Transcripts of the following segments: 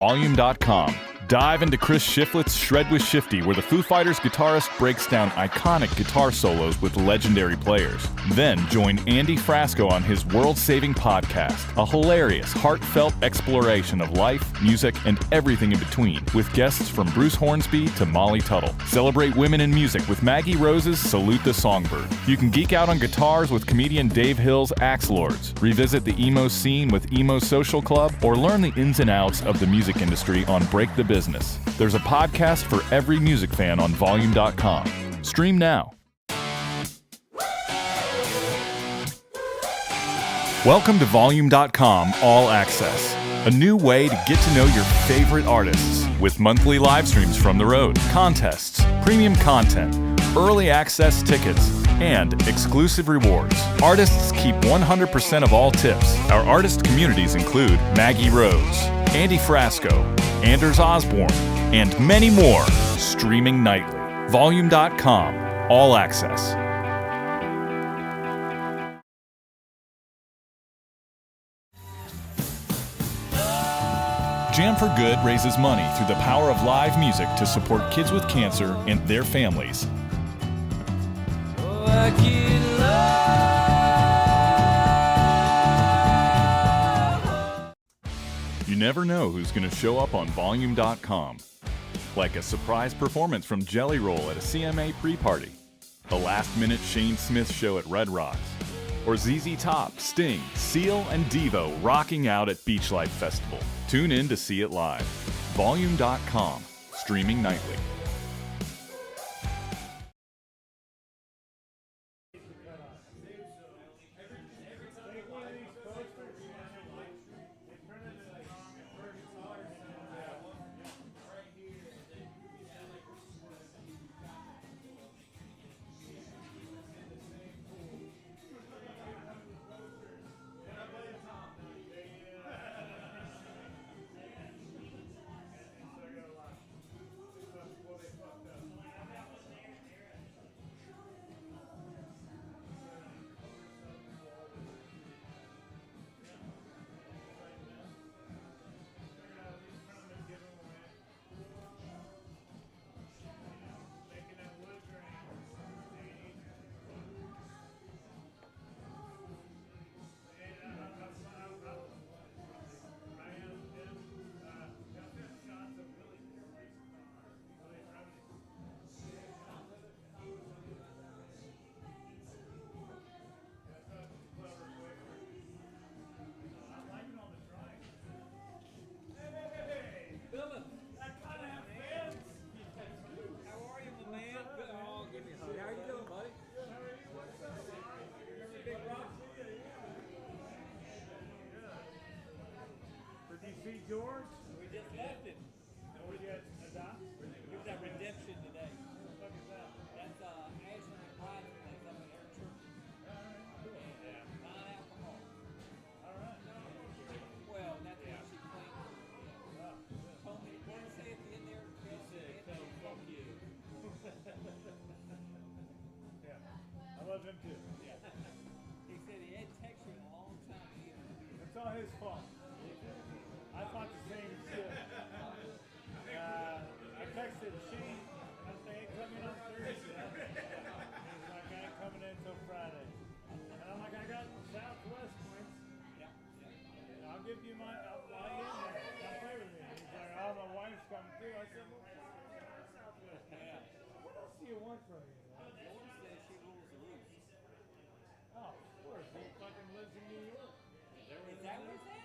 Volume.com. Dive into Chris Shiflett's Shred with Shifty, where the Foo Fighters guitarist breaks down iconic guitar solos with legendary players. Then join Andy Frasco on his world-saving podcast, a hilarious, heartfelt exploration of life, music, and everything in between, with guests from Bruce Hornsby to Molly Tuttle. Celebrate women in music with Maggie Rose's Salute the Songbird. You can geek out on guitars with comedian Dave Hill's Axe Lords, revisit the emo scene with Emo Social Club, or learn the ins and outs of the music industry on Break the Business. There's a podcast for every music fan on Volume.com. Stream now. Welcome to Volume.com All Access, a new way to get to know your favorite artists with monthly live streams from the road, contests, premium content, early access tickets, and exclusive rewards. Artists keep 100% of all tips. Our artist communities include Maggie Rose, Andy Frasco, Anders Osborne, and many more, streaming nightly. Volume.com, all access. Jam for Good raises money through the power of live music to support kids with cancer and their families. You never know who's going to show up on Volume.com. Like a surprise performance from Jelly Roll at a CMA pre-party, a last-minute Shane Smith show at Red Rocks, or ZZ Top, Sting, Seal, and Devo rocking out at Beach Life Festival. Tune in to see it live. Volume.com, streaming nightly. George? We just left him. And we had adopt? He was at Redemption today. What the fuck is that? That's Ashland and Brighton place up in their church. Yeah. Non-alcohol. Alright. Well, that's what she claimed. Told me, what did he say at the end there? He said, "Tell him, fuck you." Yeah. I love him too. Yeah. He said he hadn't texted you in a long time either. It's all his fault. I thought the same shit. I texted Shane. I said, "Hey, coming on Thursday." He's like, "I ain't coming in until Friday." And I'm like, "I got Southwest points. Yeah. I'll give you I'll fly you in there. Come play with me." He's like, "Oh, my wife's coming too." I said, "Well, Southwest." Yeah. What else do you want from me? Lauren says she rules the roost. Oh, of course. He fucking lives in New York. Is that what he said?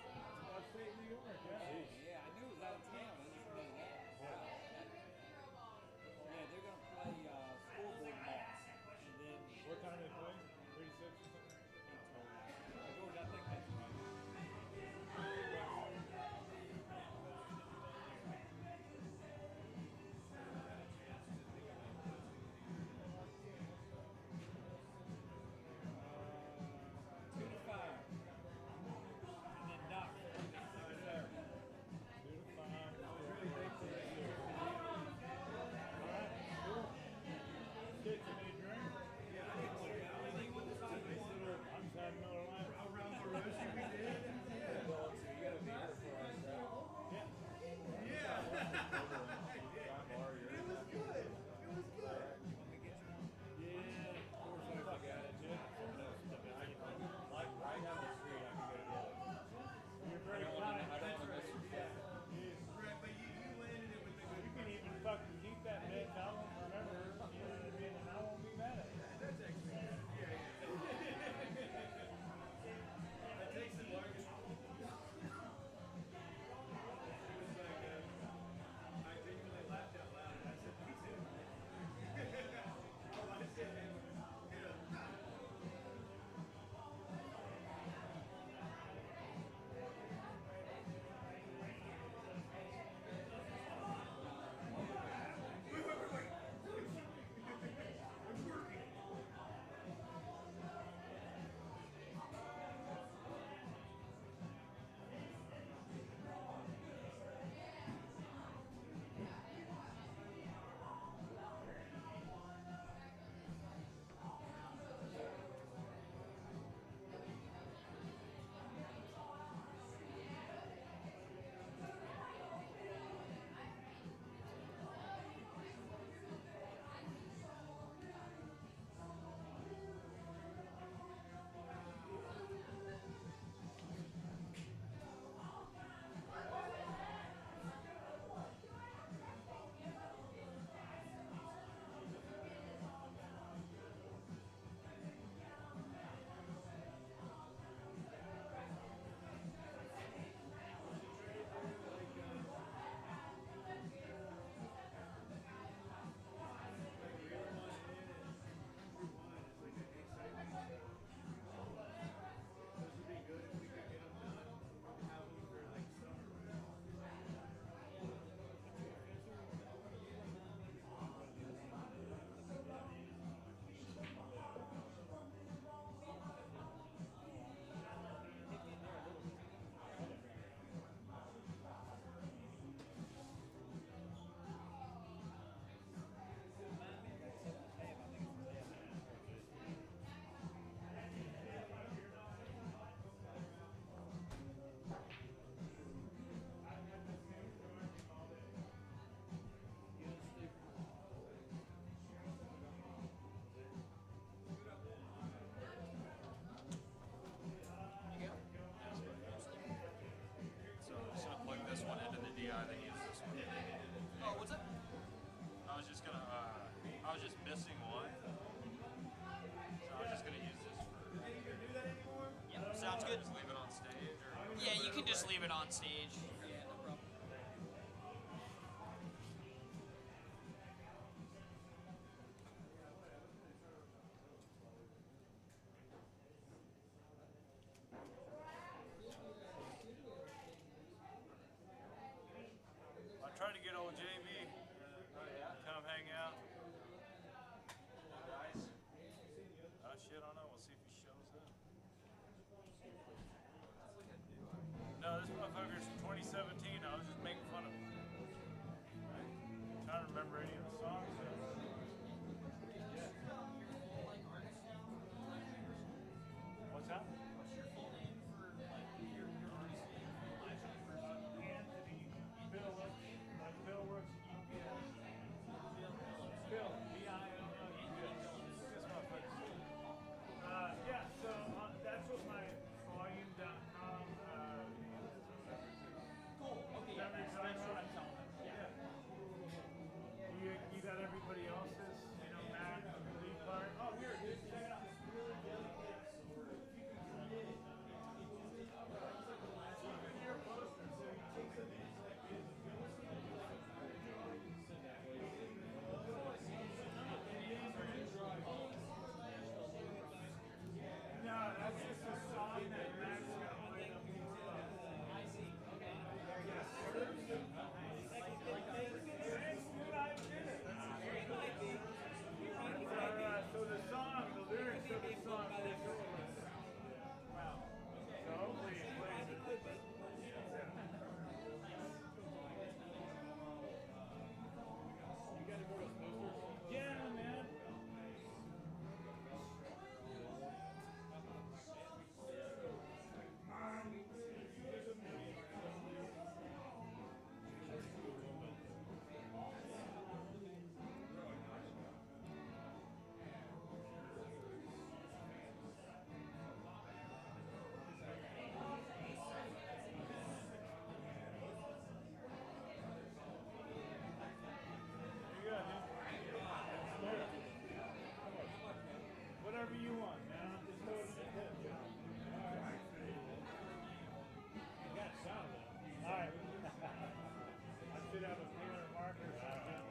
Upstate New York, yeah. Yeah, I knew it was out of town. I just knew that. Wow. Yeah, they're going to play Scoreboard Box. And then what time they play? 3 to 6 or something? George, I think that's right. it on stage. Yeah, no problem. I tried to get old JB. Come hang out. Oh shit, I don't know. We'll see if he shows up. No, this motherfucker's from 2017. I was just making fun of him. I'm trying to remember any of the songs. What's that? What's your full name for your artist name? Anthony Phillips. Phil works at UPS. Phil, B-I-L-L-U-S. This motherfucker's good. Yeah, so that's what my volume.com Cool. Okay, yeah, that's what I'm telling them. Yeah. You got everybody else's, Matt, Lee Clark. Oh, here, dude, check it out. No, that's just a song that Matt's got played up. I see. Okay. So the song, the lyrics of the song. Wow. So hopefully it plays it. You gotta go to posters? Yeah, man. Whatever you want, man. I'm just holding the tip. You got sound. All right. I should have a pen or marker or something.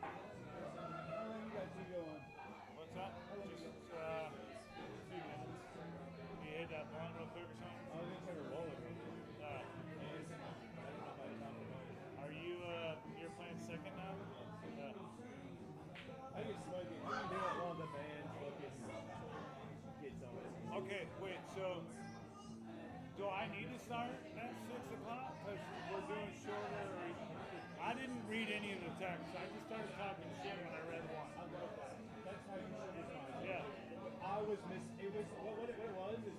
How long you got you going? What's up? Just 2 minutes. You hit that blunt real quick or something? I was going to take a roller. Are you, you're playing second now? I get smoking. We can do it while the band fucking gets on it. Okay, wait, so do I need to start at 6 o'clock? Because we're doing shorter. I didn't read any of the text. I just started talking shit when I read one. I love that. That's how you should respond. Yeah. I was what it was is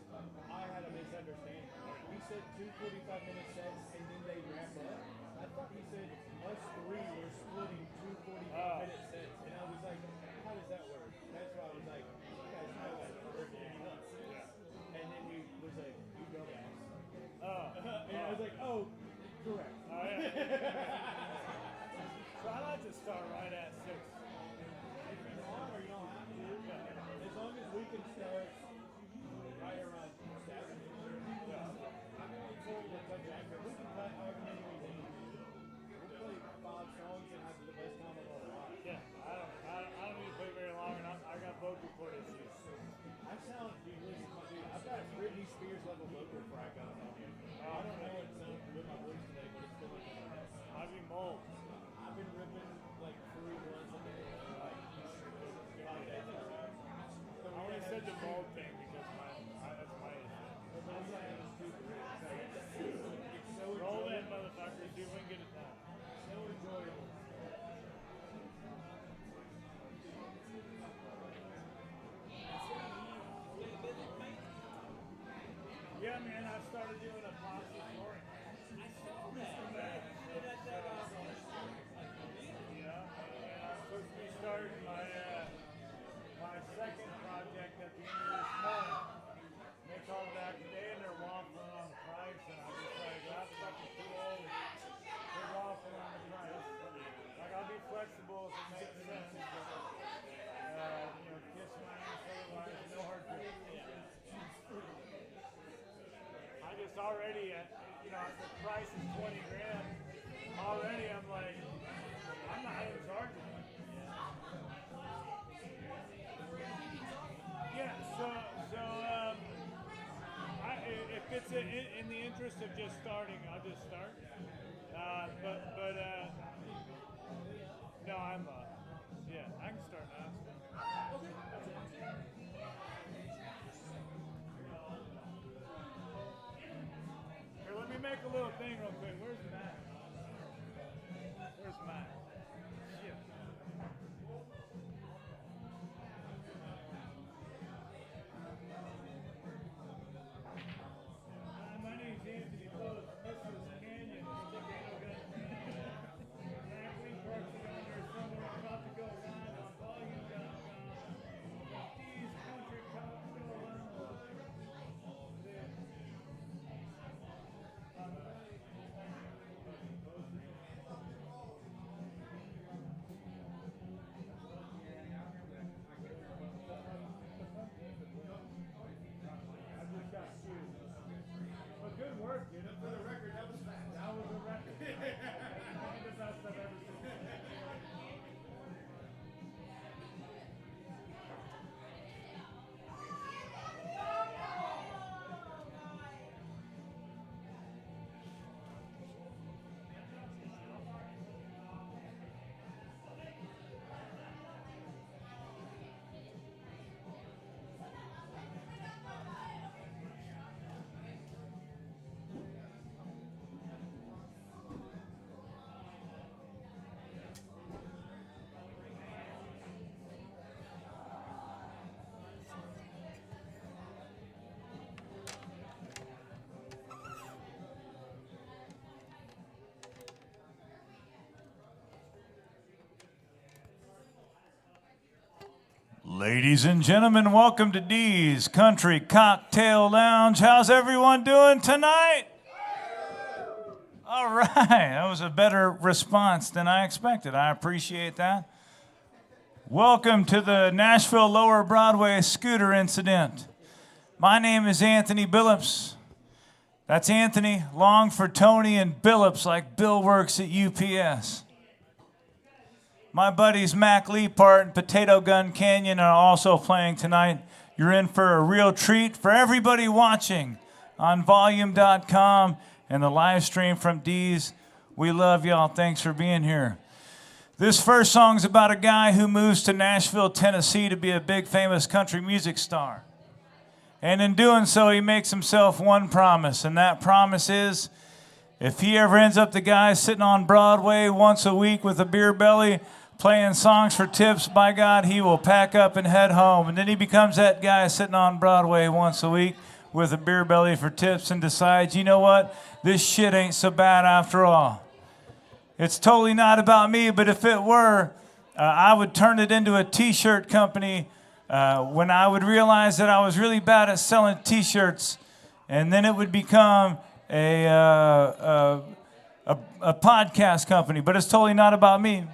I had a misunderstanding. We said 2 45-minute sets and then they wrap up. I thought he said us three were splitting 2 45-minute sets, and I was like, how does that work? That's why I was like, you guys know that works. Yeah. And then he was like, you go back. And I was like, oh, correct. Oh, yeah. So I like to start right at 6. If you want or you don't have to, as long as we can start right around 7. I'm only told to touch after. We can cut however many we need. We'll play 5 songs and have the best time of our lives. Yeah, I don't need to play very long, and I got vocal cord issues. I sound, dude, I've got a Britney Spears level vocal crack on it. I don't know what it sounds with my voice today, but it's still like I've been mold. I've been ripping like 3 runs a day, like 5 days in a row. I only said the mold thing because that's my issue. Roll in, motherfucker. See if we can get it done. So enjoyable. Yeah, man, I started doing a pasta touring. I saw that. Yeah, and I'm supposed to be starting my second project at the end of this month. They called back today and they're waffling on the price, and I'm just like, that's fucking too old. They're waffling on the price. Like, I'll be flexible if it makes sense, but, kiss my ass otherwise, no hard feelings. I just already price is 20 grand, already I'm like, I'm not even charging. Yeah, if it's in the interest of just starting, I'll just start. No, yeah, I can start now. Here, let me make a little thing real quick. Where's Matt? Shit. My name's Anthony Bowes. This is Canyon. Matt Weepark's down there somewhere. I'm about to go live on volume.com. These country cops go around. But good work, dude. For the record, that was fast. That was a record. One of the best I've ever seen. Ladies and gentlemen, welcome to D's Country Cocktail Lounge. How's everyone doing tonight? All right, that was a better response than I expected. I appreciate that. Welcome to the Nashville Lower Broadway scooter incident. My name is Anthony Billups. That's Anthony, long for Tony, and Billups like Bill works at UPS. My buddies Mac Leapart and Potato Gun Canyon are also playing tonight. You're in for a real treat. For everybody watching on volume.com and the live stream from D's, we love y'all. Thanks for being here. This first song's about a guy who moves to Nashville, Tennessee to be a big famous country music star. And in doing so, he makes himself one promise, and that promise is if he ever ends up the guy sitting on Broadway once a week with a beer belly, playing songs for tips, by God, he will pack up and head home. And then he becomes that guy sitting on Broadway once a week with a beer belly for tips and decides, you know what, this shit ain't so bad after all. It's totally not about me, but if it were, I would turn it into a T-shirt company when I would realize that I was really bad at selling T-shirts, and then it would become a podcast company, but it's totally not about me.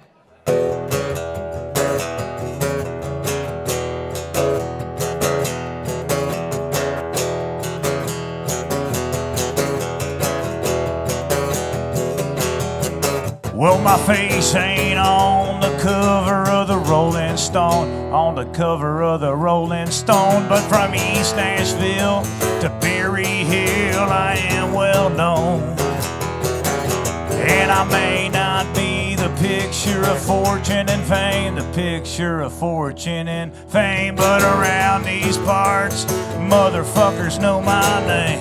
Well, my face ain't on the cover of the Rolling Stone, on the cover of the Rolling Stone, but from East Nashville to Berry Hill, I am well known. And I may not be the picture of fortune and fame, the picture of fortune and fame, but around these parts, motherfuckers know my name.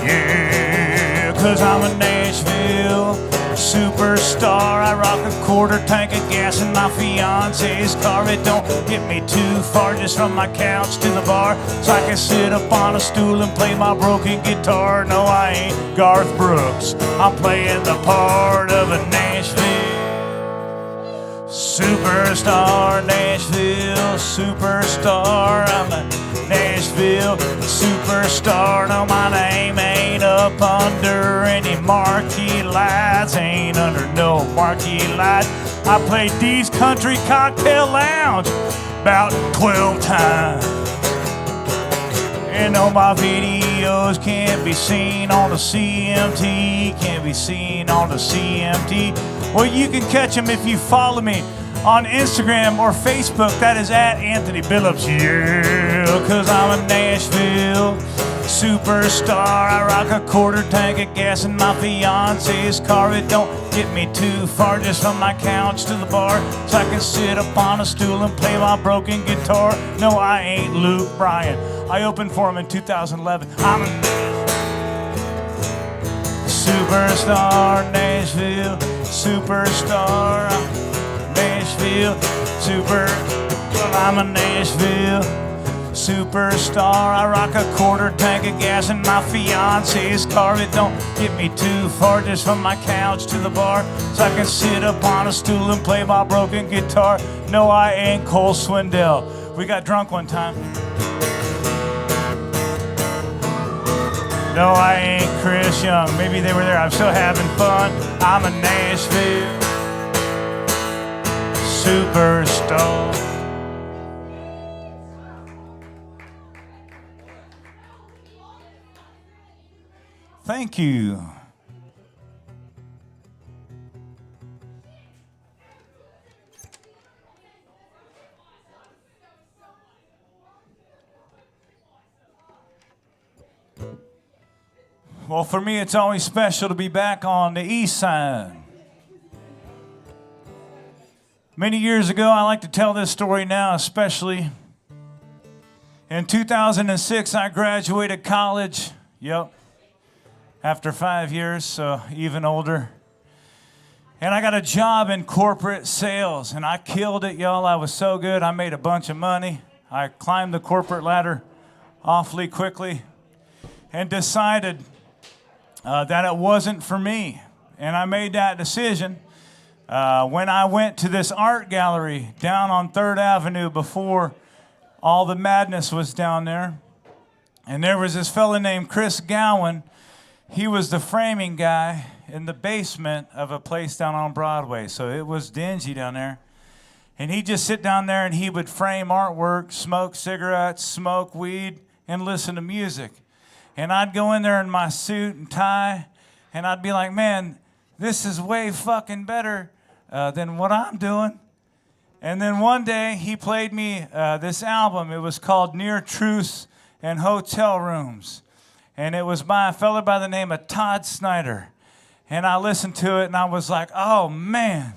Yeah, 'cause I'm a Nashville superstar. I rock a quarter tank of gas in my fiance's car. It don't get me too far, just from my couch to the bar, so I can sit up on a stool and play my broken guitar. No, I ain't Garth Brooks, I'm playing the part of a Nashville superstar. Nashville superstar, I'm a Nashville superstar. No, my name ain't up under any marquee lights, ain't under no marquee light. I played D's Country Cocktail Lounge about 12 times. And no, my videos can't be seen on the CMT, can't be seen on the CMT. Well, you can catch them if you follow me on Instagram or Facebook. That is at Anthony Billups. Yeah, cause I'm a Nashville superstar. I rock a quarter tank of gas in my fiance's car. It don't get me too far, just from my couch to the bar, so I can sit up on a stool and play my broken guitar. No, I ain't Luke Bryan. I opened for him in 2011. I'm a superstar, Nashville superstar, Nashville super. Well, I'm a Nashville superstar. I rock a quarter tank of gas in my fiance's car. It don't get me too far, just from my couch to the bar, so I can sit up on a stool and play my broken guitar. No, I ain't Cole Swindell. We got drunk one time. No, I ain't Chris Young. Maybe they were there. I'm still having fun. I'm a Nashville superstar. Thank you. Well, for me, it's always special to be back on the east side. Many years ago, I like to tell this story now, especially. In 2006, I graduated college. Yep. After 5 years, so even older. And I got a job in corporate sales, and I killed it, y'all. I was so good. I made a bunch of money. I climbed the corporate ladder awfully quickly and decided that it wasn't for me. And I made that decision when I went to this art gallery down on 3rd Avenue before all the madness was down there. And there was this fella named Chris Gowan. He was the framing guy in the basement of a place down on Broadway. So it was dingy down there. And he'd just sit down there and he would frame artwork, smoke cigarettes, smoke weed, and listen to music. And I'd go in there in my suit and tie, and I'd be like, man, this is way fucking better than what I'm doing. And then one day he played me this album. It was called Near Truths and Hotel Rooms. And it was by a fella by the name of Todd Snyder. And I listened to it and I was like, oh man,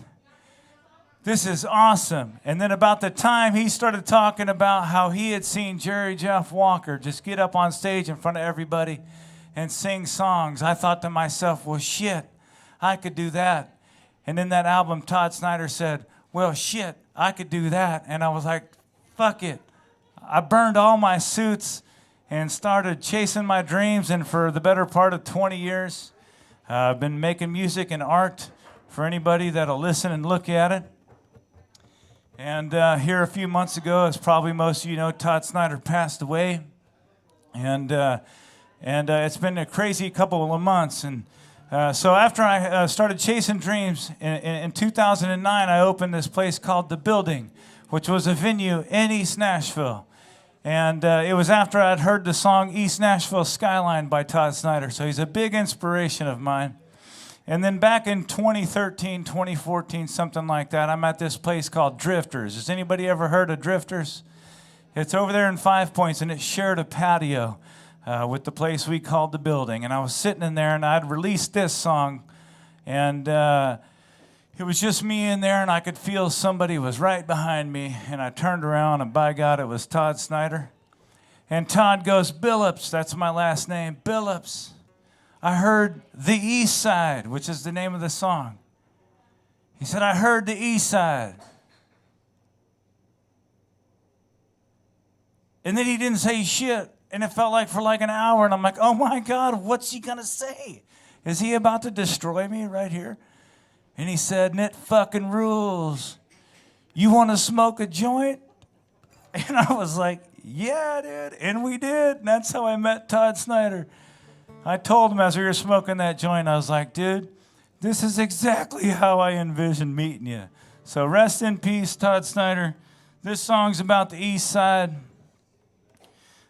this is awesome. And then about the time he started talking about how he had seen Jerry Jeff Walker just get up on stage in front of everybody and sing songs, I thought to myself, well shit, I could do that. And in that album, Todd Snyder said, well shit, I could do that. And I was like, fuck it. I burned all my suits and started chasing my dreams, and for the better part of 20 years, I've been making music and art for anybody that'll listen and look at it. And here a few months ago, as probably most of you know, Todd Snyder passed away. And it's been a crazy couple of months. And so after I started chasing dreams, in 2009, I opened this place called The Building, which was a venue in East Nashville. And it was after I'd heard the song East Nashville Skyline by Todd Snyder. So he's a big inspiration of mine. And then back in 2013, 2014, something like that, I'm at this place called Drifters. Has anybody ever heard of Drifters? It's over there in 5 Points, and it shared a patio with the place we called The Building. And I was sitting in there, and I'd released this song. And it was just me in there, and I could feel somebody was right behind me. And I turned around, and by God, it was Todd Snyder. And Todd goes, Billups, that's my last name, Billups. I heard The East Side, which is the name of the song. He said, I heard The East Side. And then he didn't say shit. And it felt like for like an hour. And I'm like, oh my God, what's he going to say? Is he about to destroy me right here? And he said, and it fucking rules. You want to smoke a joint? And I was like, yeah, dude. And we did. And that's how I met Todd Snyder. I told him as we were smoking that joint, I was like, dude, this is exactly how I envisioned meeting you. So rest in peace, Todd Snyder. This song's about the East Side.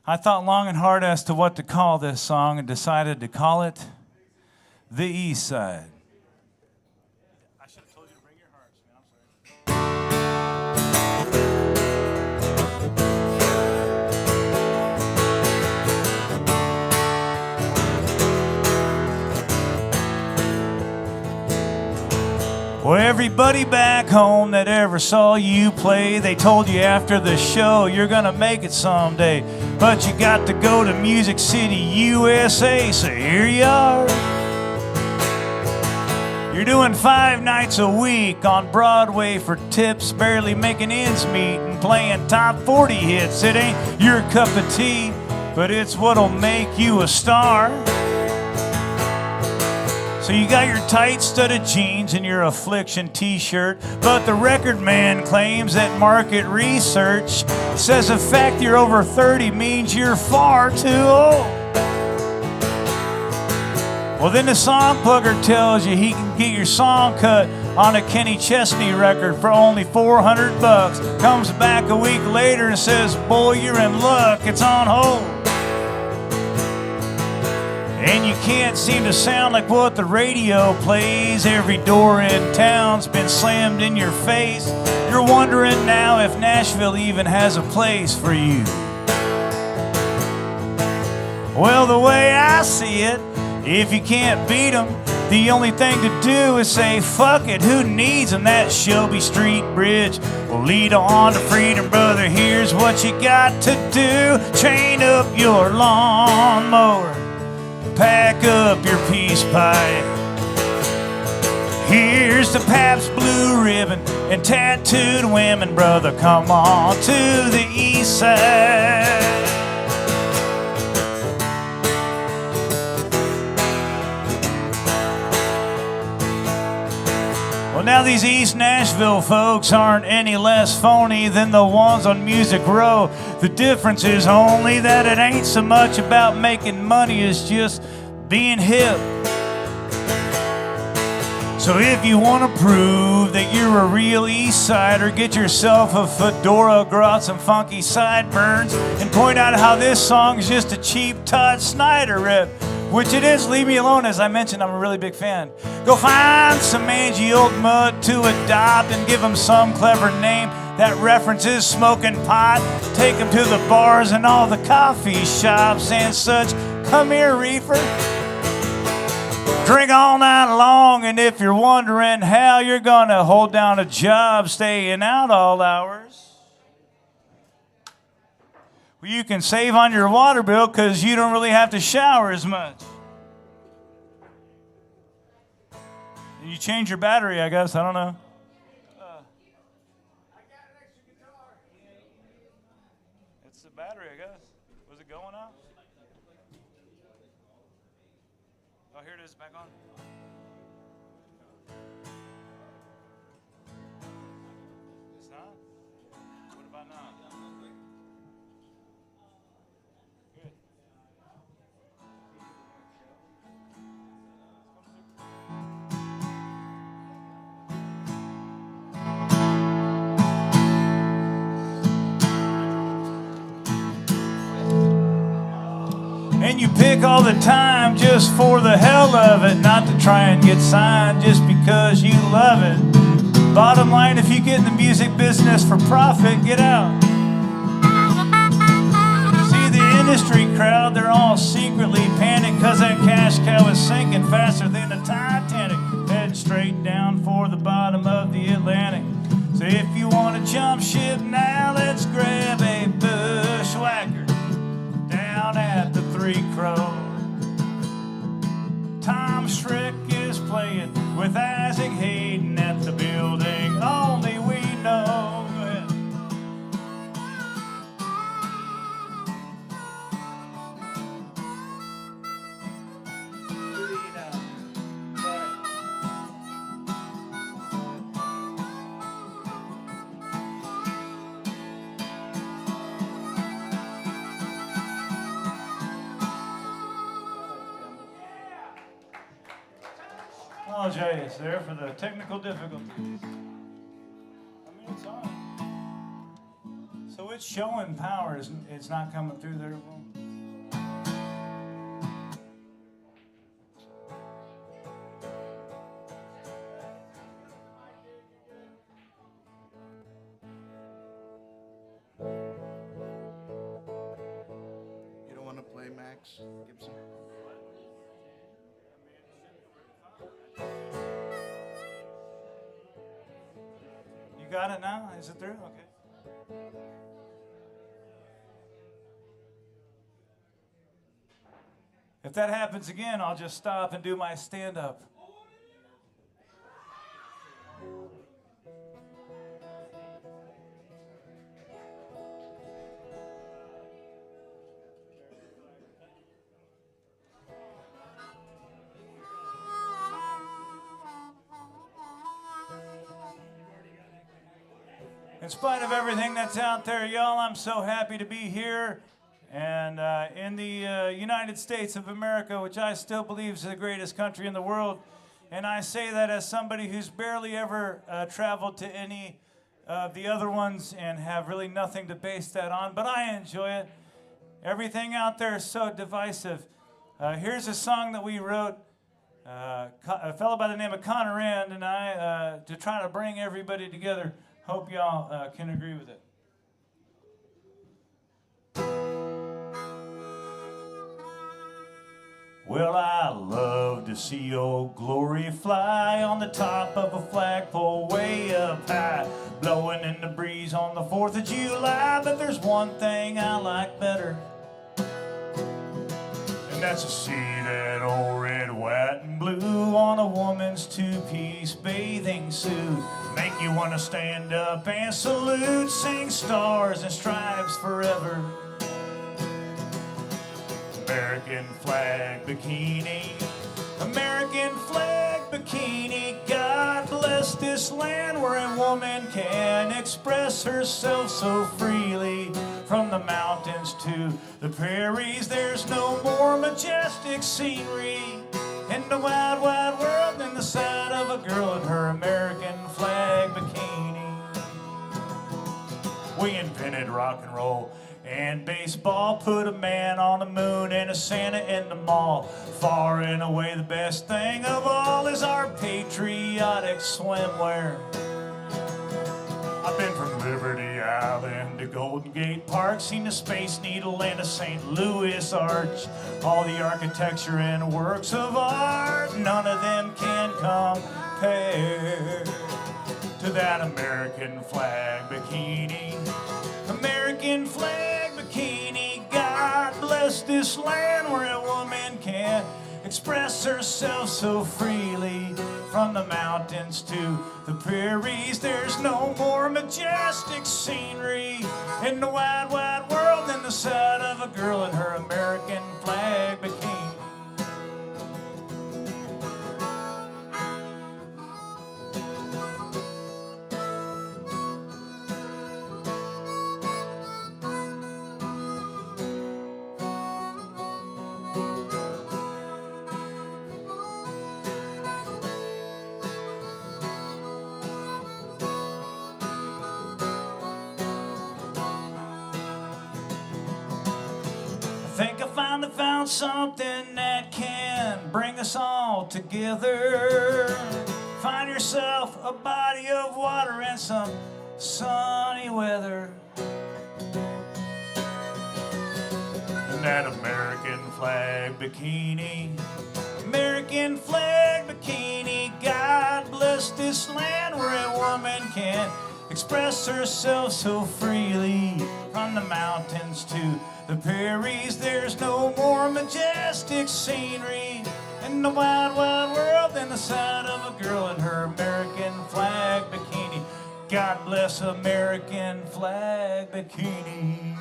I thought long and hard as to what to call this song and decided to call it The East Side. I should have told you to bring your hearts, man. I'm sorry. Well, everybody back home that ever saw you play, they told you after the show you're gonna make it someday. But you got to go to Music City, USA, so here you are. You're doing 5 nights a week on Broadway for tips, barely making ends meet, and playing top 40 hits. It ain't your cup of tea, but it's what'll make you a star. So you got your tight studded jeans and your Affliction t-shirt, but the record man claims that market research says the fact you're over 30 means you're far too old. Well, then the song plugger tells you he can get your song cut on a Kenny Chesney record for only $400. Comes back a week later and says, boy, you're in luck, it's on hold. And you can't seem to sound like what the radio plays. Every door in town's been slammed in your face. You're wondering now if Nashville even has a place for you. Well, the way I see it, if you can't beat 'em, the only thing to do is say, fuck it, who needs 'em? That Shelby Street Bridge will lead on to freedom, brother. Here's what you got to do. Chain up your lawnmower, pack up your peace pipe. Here's the Pabst Blue Ribbon and tattooed women, brother. Come on to the east side. Well, now these East Nashville folks aren't any less phony than the ones on Music Row. The difference is only that it ain't so much about making money as just being hip. So if you want to prove that you're a real East Sider, get yourself a fedora, grow out some funky sideburns, and point out how this song is just a cheap Todd Snyder rip. Which it is, leave me alone. As I mentioned, I'm a really big fan. Go find some mangy old mud to adopt and give him some clever name that references smoking pot. Take him to the bars and all the coffee shops and such. Come here, reefer. Drink all night long, and if you're wondering how you're gonna hold down a job staying out all hours, well, you can save on your water bill because you don't really have to shower as much. You change your battery, I guess. I don't know. It's the battery, I guess. Was it going out? Oh, here it is, back on. It's not? What about now? Good. And you pick all the time just for the hell of it, not to try and get signed just because you love it. Bottom line, if you get in the music business for profit, get out. See, the industry crowd, they're all secretly panicked because that cash cow is sinking faster than a Titanic, heading straight down for the bottom of the Atlantic. So if you want to jump ship now, let's grab a bushwhacker down at the Three Crows. Tom Schrick is playing with Isaac Hayden at the building only we know. Go ahead. Apologize there for the technical difficulties. I mean, it's on. So which Quit showing power. It's not coming through there. You don't want to play Max Gibson? You got it now? Is it through? Okay. If that happens again, I'll just stop and do my stand-up. In spite of everything that's out there, y'all, I'm so happy to be here and in the United States of America, which I still believe is the greatest country in the world. And I say that as somebody who's barely ever traveled to any of the other ones and have really nothing to base that on, but I enjoy it. Everything out there is so divisive. Here's a song that we wrote, a fellow by the name of Connor Rand and I, to try to bring everybody together. Hope y'all can agree with it. Well, I love to see old glory fly on the top of a flagpole way up high, blowing in the breeze on the 4th of July. But there's one thing I like better, and that's to see that old red, white, and blue on a woman's two-piece bathing suit. Make you want to stand up and salute, sing stars and stripes forever. American flag bikini, American flag bikini. God bless this land where a woman can express herself so freely. From the mountains to the prairies, there's no more majestic scenery in the wide, wide world than the sight of a girl in her American flag bikini. We invented rock and roll and baseball, put a man on the moon and a Santa in the mall. Far and away the best thing of all is our patriotic swimwear. I've been from Liberty Island to Golden Gate Park, seen the Space Needle and the St. Louis Arch. All the architecture and works of art, none of them can compare to that American flag bikini. American flag bikini. God bless this land where a woman can express herself so freely. From the mountains to the prairies, there's no more majestic scenery in the wide, wide world than the sight of a girl in her American flag bikini. Found something that can bring us all together. Find yourself a body of water and some sunny weather. And that American flag bikini, American flag bikini. God bless this land where a woman can express herself so freely. From the mountains to the prairies, there's no more majestic scenery in the wide, wide world than the sight of a girl in her American flag bikini. God bless American flag bikini.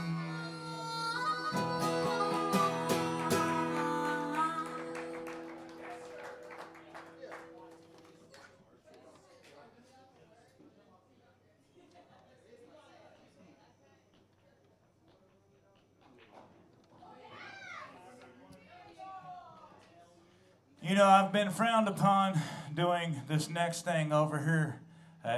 You know, I've been frowned upon doing this next thing over here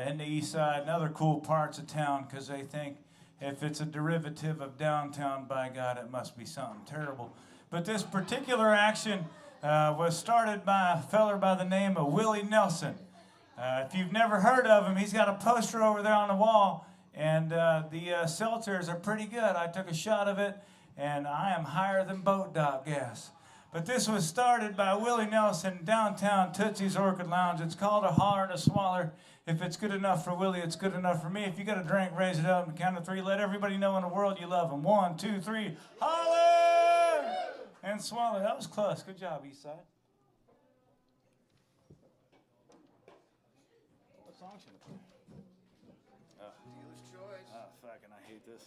in the east side and other cool parts of town because they think If it's a derivative of downtown, by God, it must be something terrible. But this particular action was started by a feller by the name of Willie Nelson. If you've never heard of him, he's got a poster over there on the wall, and the seltzers are pretty good. I took a shot of it, and I am higher than boat dock gas. But this was started by Willie Nelson, downtown Tootsie's Orchid Lounge. It's called a holler and a swaller. If it's good enough for Willie, it's good enough for me. If you got a drink, raise it up and count to three. Let everybody know in the world you love them. 1, 2, 3, holler and swallow. That was close. Good job, Eastside. What song should I play? Dealer's choice. Oh, fucking, I hate this.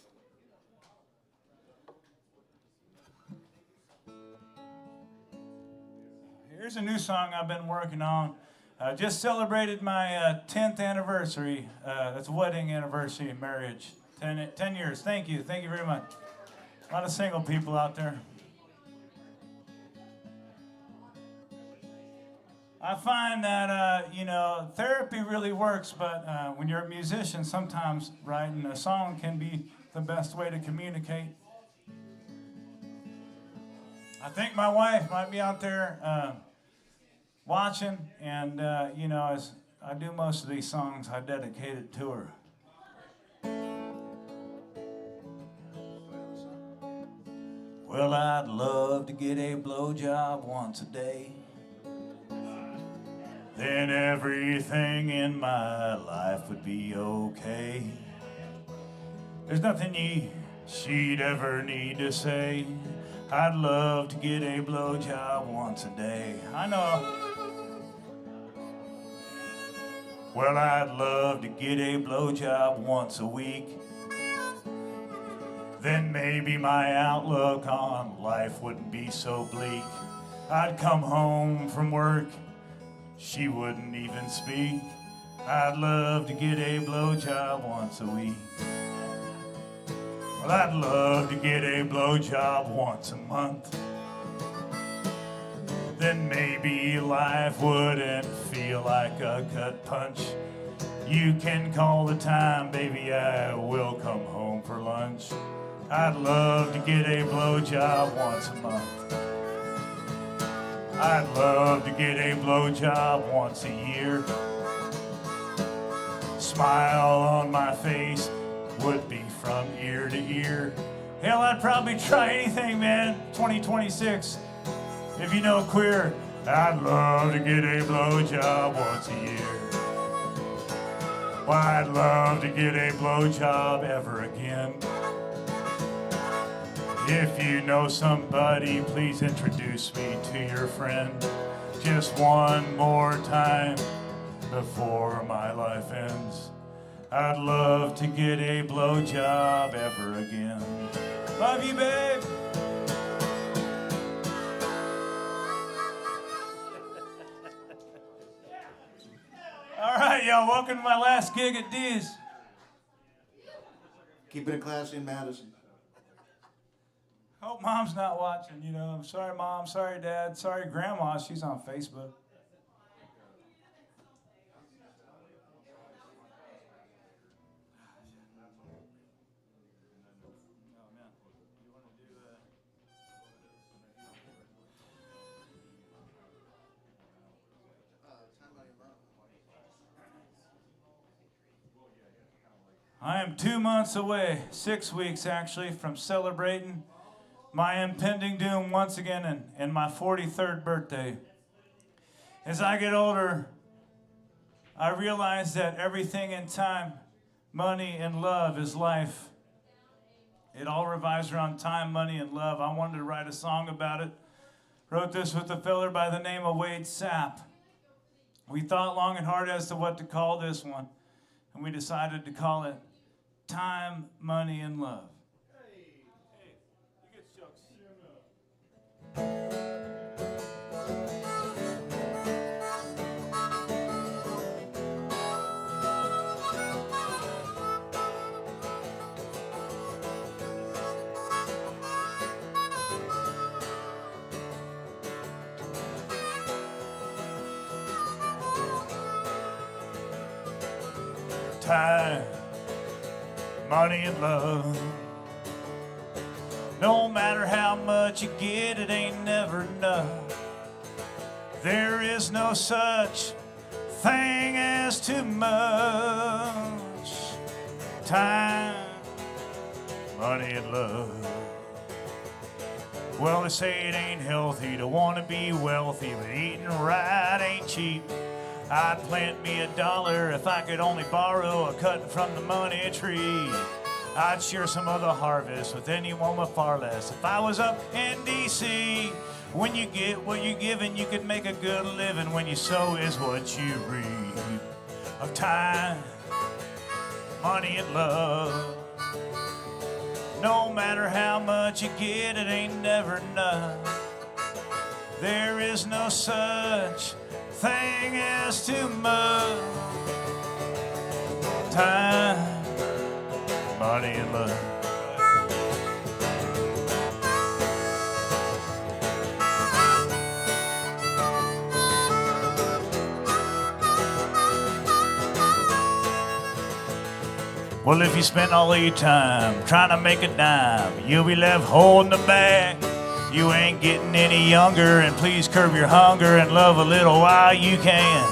Here's a new song I've been working on. Just celebrated my 10th anniversary. That's wedding anniversary, marriage. 10 years. Thank you. Thank you very much. A lot of single people out there. I find that, therapy really works, but when you're a musician, sometimes writing a song can be the best way to communicate. I think my wife might be out there watching, and, as I do most of these songs, I dedicate it to her. Well, I'd love to get a blowjob once a day. Then everything in my life would be okay. There's nothing she'd ever need to say. I'd love to get a blowjob once a day. I know. Well, I'd love to get a blowjob once a week. Then maybe my outlook on life wouldn't be so bleak. I'd come home from work, she wouldn't even speak. I'd love to get a blowjob once a week. Well, I'd love to get a blowjob once a month. Then maybe life wouldn't feel like a gut punch. You can call the time, baby, I will come home for lunch. I'd love to get a blowjob once a month. I'd love to get a blowjob once a year. Smile on my face would be from ear to ear. Hell, I'd probably try anything, man. 2026. If you know queer, I'd love to get a blowjob once a year. Well, I'd love to get a blowjob ever again. If you know somebody, please introduce me to your friend. Just one more time before my life ends. I'd love to get a blowjob ever again. Love you, babe. All right, y'all, welcome to my last gig at D's. Keeping it classy in Madison. Hope Mom's not watching, I'm sorry, Mom, sorry, Dad, sorry, Grandma, she's on Facebook. I am 2 months away, 6 weeks actually, from celebrating my impending doom once again and my 43rd birthday. As I get older, I realize that everything in time, money, and love is life. It all revolves around time, money, and love. I wanted to write a song about it. Wrote this with a fella by the name of Wade Sapp. We thought long and hard as to what to call this one, and we decided to call it Time, Money, and Love. Time, money and love. No matter how much you get, it ain't never enough. There is no such thing as too much time, money and love. Well, they say it ain't healthy to want to be wealthy, but eating right ain't cheap. I'd plant me $1 if I could only borrow a cutting from the money tree. I'd share some of the harvest with anyone with far less. If I was up in D.C., when you get what you're given, you could make a good living. When you sow is what you reap. Of time, money and love. No matter how much you get, it ain't never enough. There is no such thing as too much time, money and love. Well, if you spend all your time trying to make a dime, you'll be left holding the bag. You ain't getting any younger, and please curb your hunger and love a little while you can.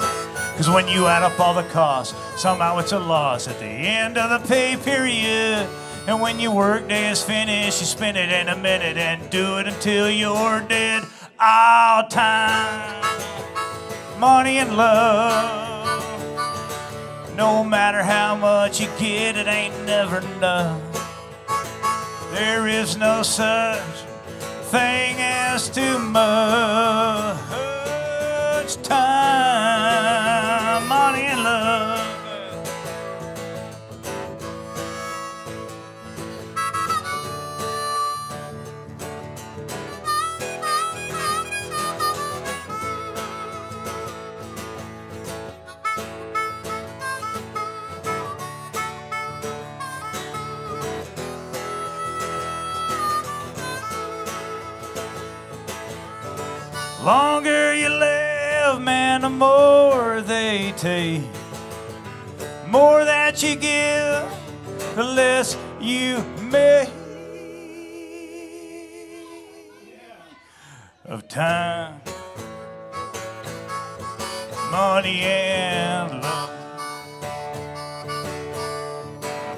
Cause when you add up all the costs, somehow it's a loss at the end of the pay period. And when your work day is finished, you spend it in a minute and do it until you're dead. All time, money and love. No matter how much you get, it ain't never enough. There is no such thing as too much time, money and love. Longer you live, man, the more they take. More that you give, the less you make. Of time, money and love.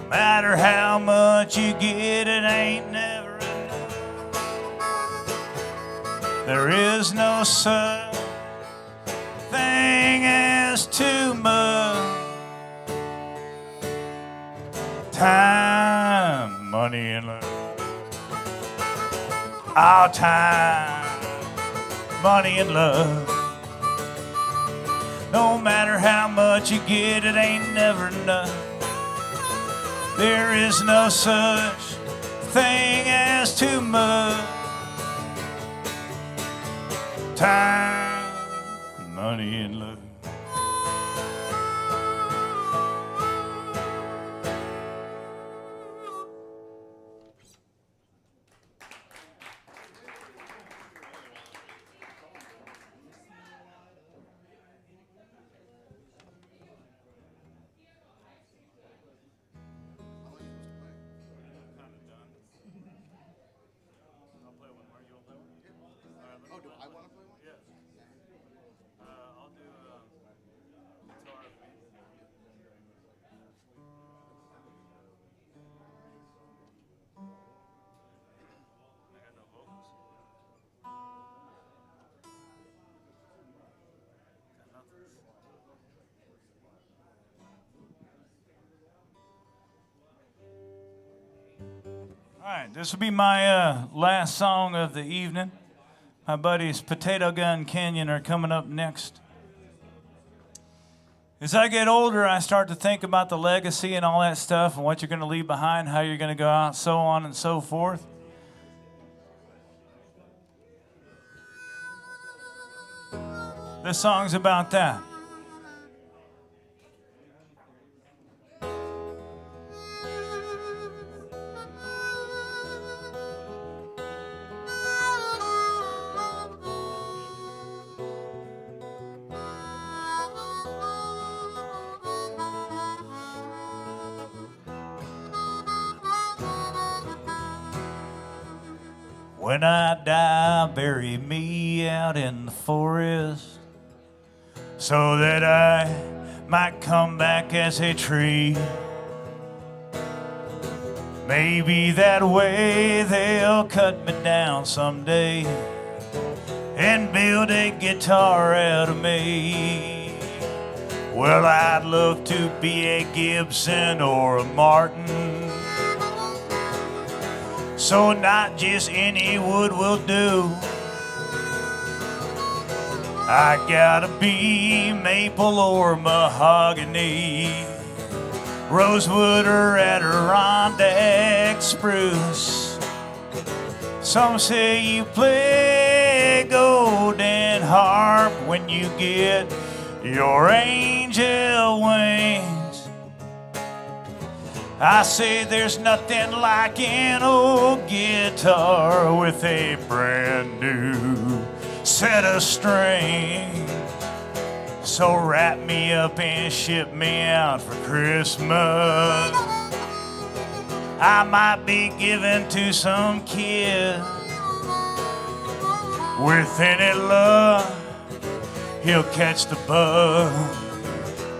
No matter how much you get, it ain't never enough. There is no such thing as too much time, money and love. Our time, money and love. No matter how much you get, it ain't never enough. There is no such thing as too much time, money and love. Oh, do I want to play one? Yes. I'll do guitar. I got no vocals. Got nothing. All right, this will be my last song of the evening. My buddies Potato Gun Canyon are coming up next. As I get older, I start to think about the legacy and all that stuff and what you're going to leave behind, how you're going to go out, so on and so forth. This song's about that. When I die, bury me out in the forest so that I might come back as a tree. Maybe that way they'll cut me down someday and build a guitar out of me. Well, I'd love to be a Gibson or a Martin, so not just any wood will do. I gotta be maple or mahogany, rosewood or Adirondack spruce. Some say you play golden harp when you get your angel wings. I say there's nothing like an old guitar with a brand new set of strings. So wrap me up and ship me out for Christmas. I might be given to some kid with any luck. He'll catch the bug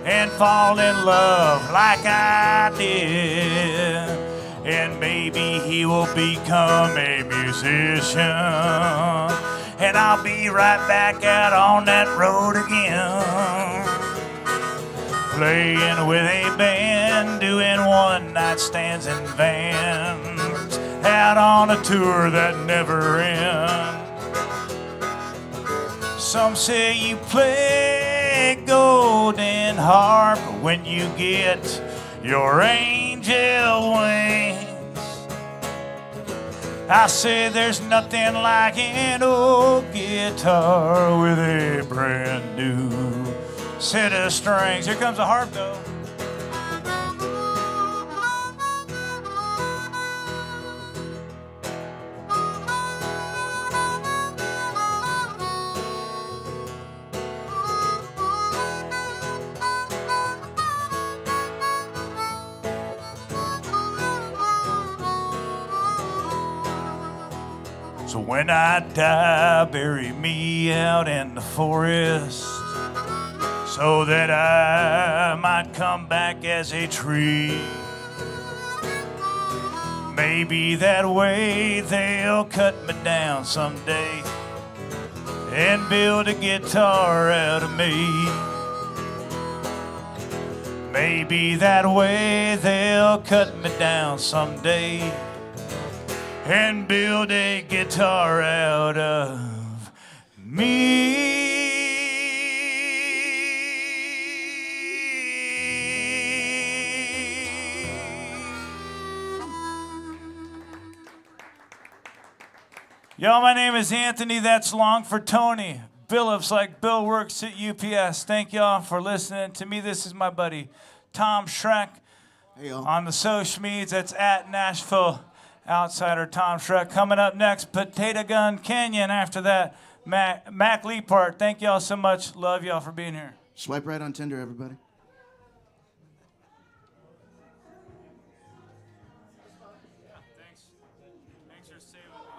and fall in love like I did. And maybe he will become a musician, and I'll be right back out on that road again, playing with a band, doing one-night stands in vans, out on a tour that never ends. Some say you play golden harp when you get your angel wings. I say there's nothing like an old guitar with a brand new set of strings. Here comes a harp though. So when I die, bury me out in the forest so that I might come back as a tree. Maybe that way they'll cut me down someday and build a guitar out of me. Maybe that way they'll cut me down someday and build a guitar out of me. Y'all, my name is Anthony. That's long for Tony. Billups, like Bill works at UPS. Thank y'all for listening to me. This is my buddy Tom Schreck. Hey, y'all. On the social medias, that's at Nashville Outsider Tom Schreck. Coming up next, Potato Gun Canyon. After that, Mac Leapart. Thank y'all so much. Love y'all for being here. Swipe right on Tinder, everybody. Thanks for staying with me.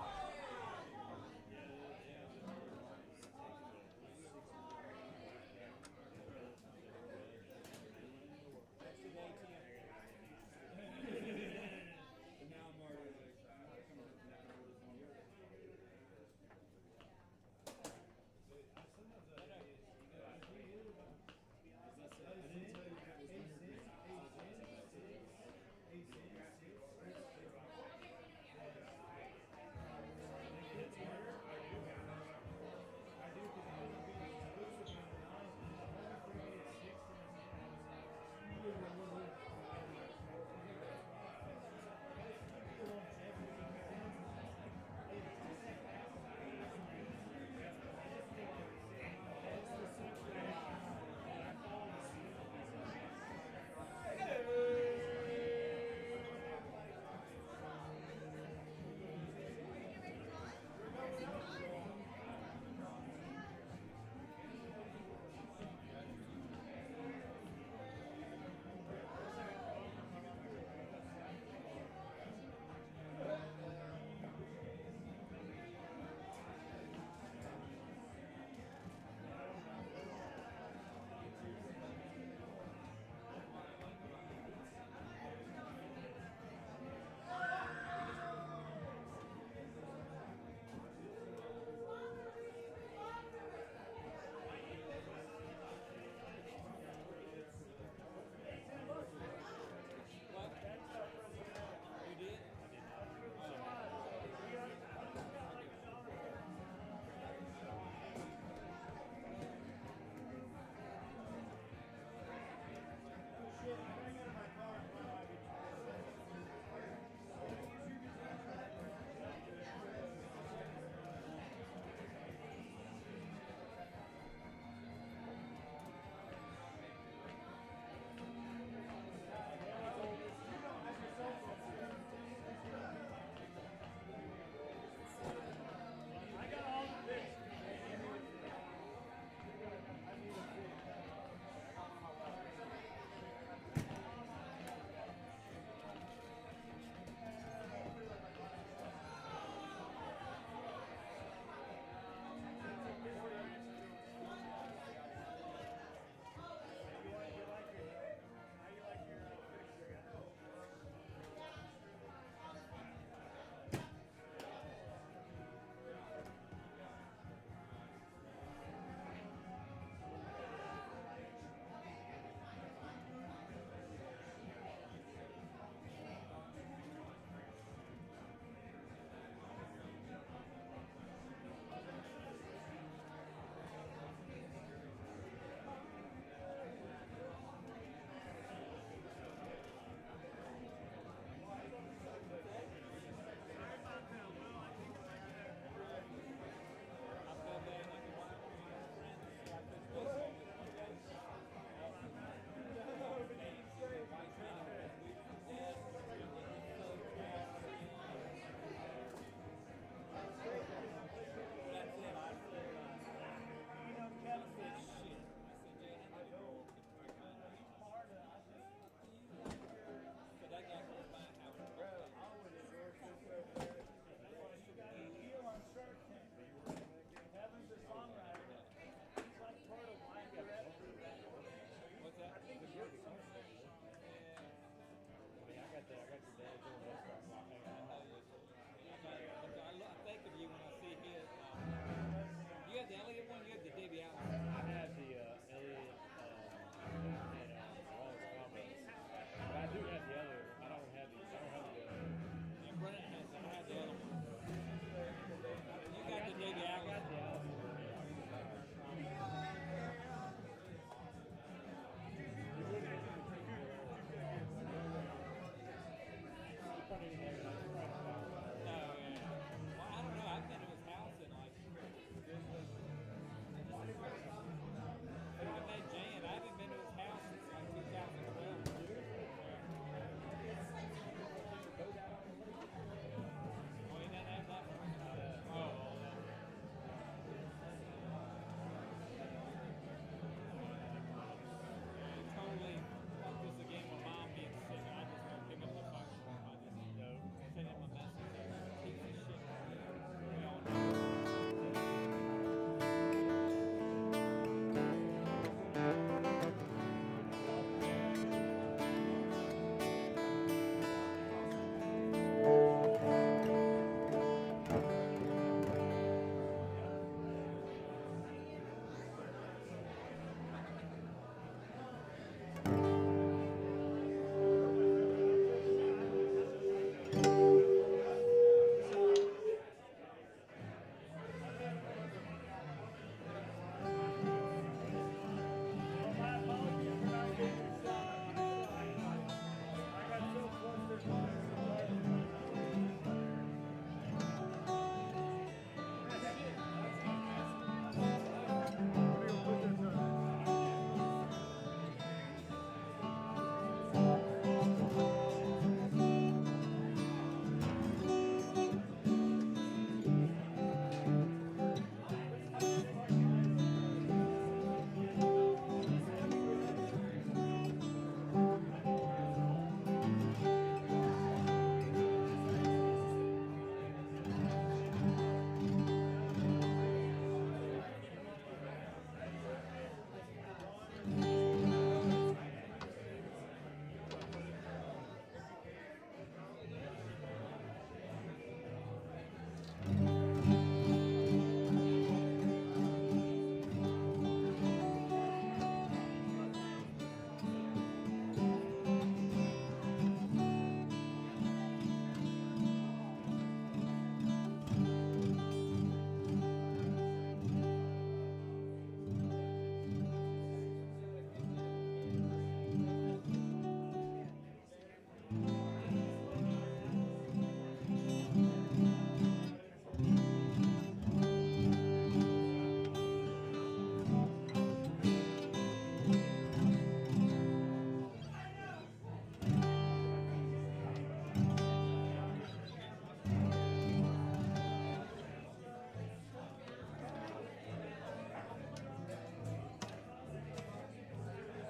I think of you when I see his. You have the Elliott one. You have the Davey Allen. I have the Elliott Wallace combo. But I do have the other. I don't have the. I don't have the. And Brennan has. I have the other one. You got the Davey Allen. I got the Allen.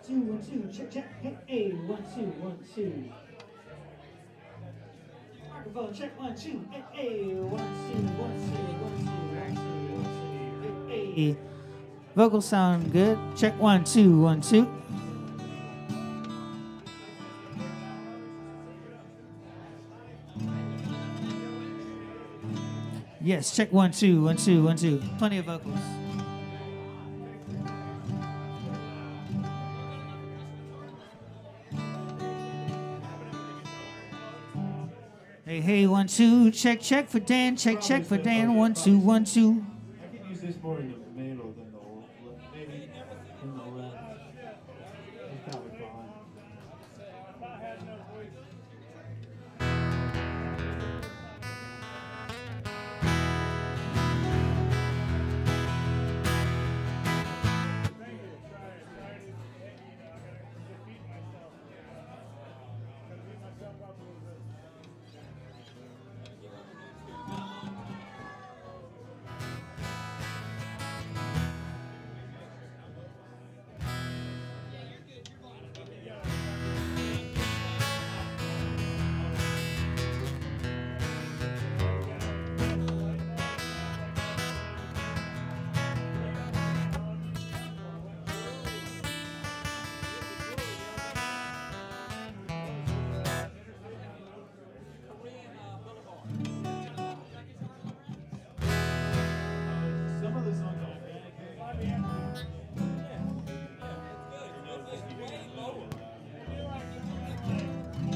Two, 1, 2, check, check, hey, 1, 2, 1, 2. Microphone check, 1, 2, hey, 1, 2, 1, 2, 1, 2, 1, 2, 1, 2, hey. Vocals sound good. Check, 1, 2, 1, 2. Yes, check, 1, 2, 1, 2, 1, 2. Plenty of vocals. Hey, hey, 1, 2, check, check for Dan, check, check for Dan, 1, 2, 1, 2. I can use this more in the middle than the old, maybe in the left. It's probably fine. If I had no voice.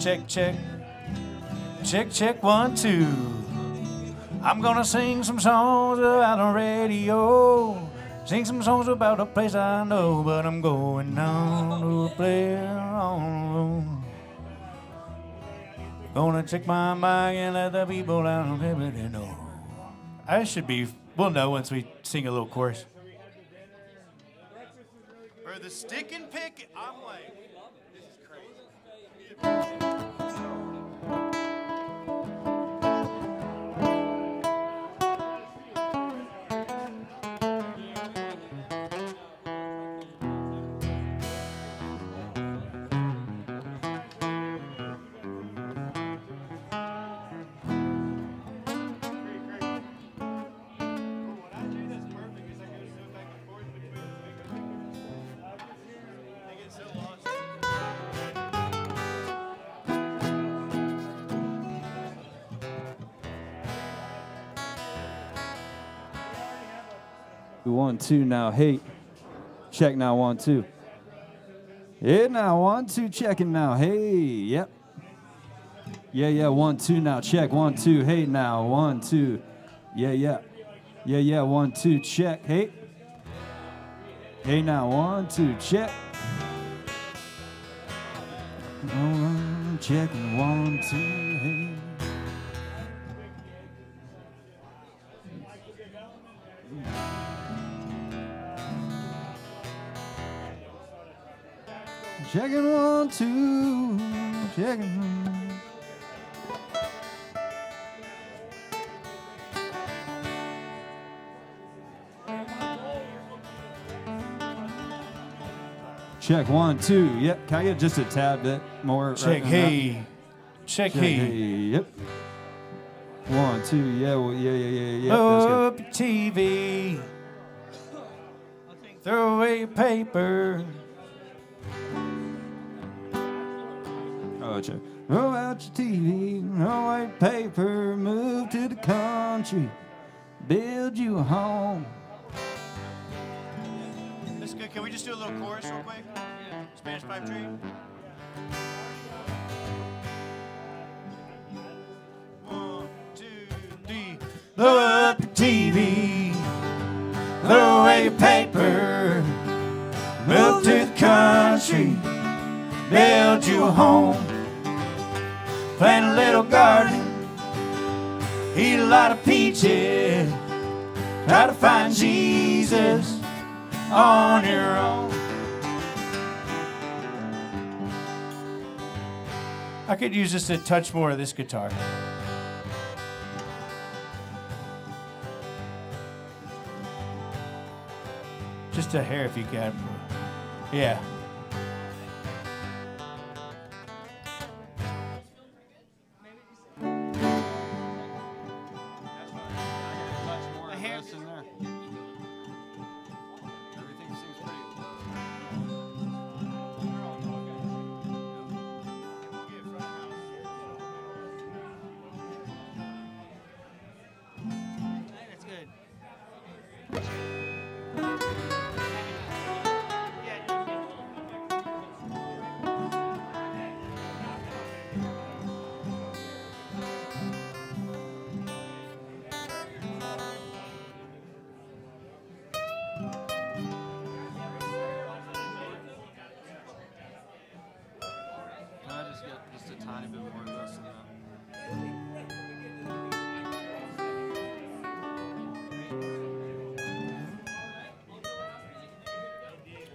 Check, check. Check, check, 1, 2. I'm gonna sing some songs about the radio. Sing some songs about a place I know, but I'm going down to a place all alone. Gonna check my mic and let the people out everybody know. I should be, we'll know once we sing a little chorus. Or the stick and pick, I'm like, this is crazy. One, two, now, hey. Check now, 1, 2. Yeah, now, 1, 2, checking now, hey, yep. Yeah, 1, 2, now, check, 1, 2, hey, now, 1, 2. Yeah, 1, 2, check, hey. Hey, now, 1, 2, check. Checking, 1, 2, hey. Checking, 1, 2, checking. Check, 1, 2. Yep. Can I get just a tad bit more? Check, right hey. Check, Check, hey. Yep. 1, 2. Yeah. Well, yeah. That's good. Up your TV. Throw away your paper. Oh, check. Throw out your TV, throw away paper, move to the country, build you a home. That's good. Can we just do a little chorus real quick? Spanish Pipe Tree. 1, 2, 3. Blow up your TV. Throw away your paper. Move to the country. Build you a home. Plant a little garden. Eat a lot of peaches. Try to find Jesus on your own. I could use just a touch more of this guitar. Just a hair if you can. Yeah.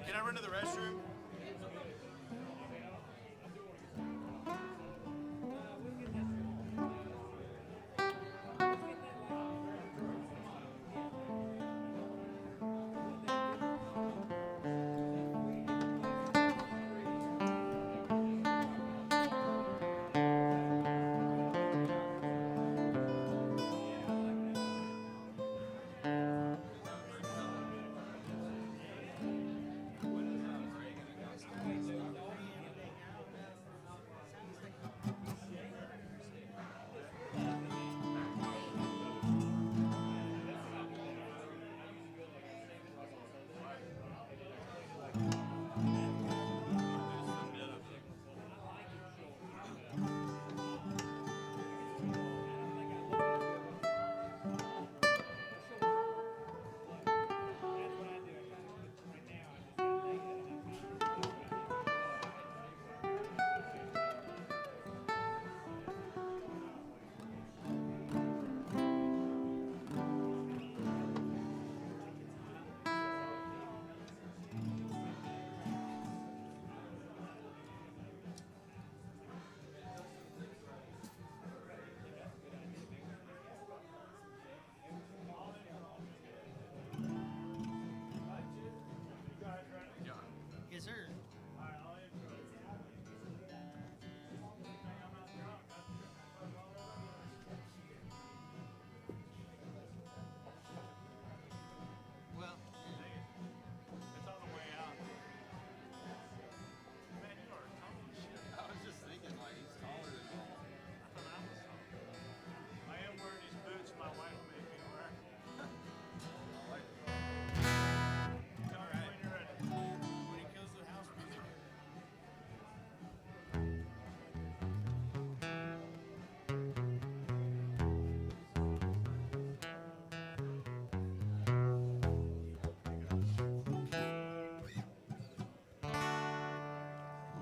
Can I run to the restroom?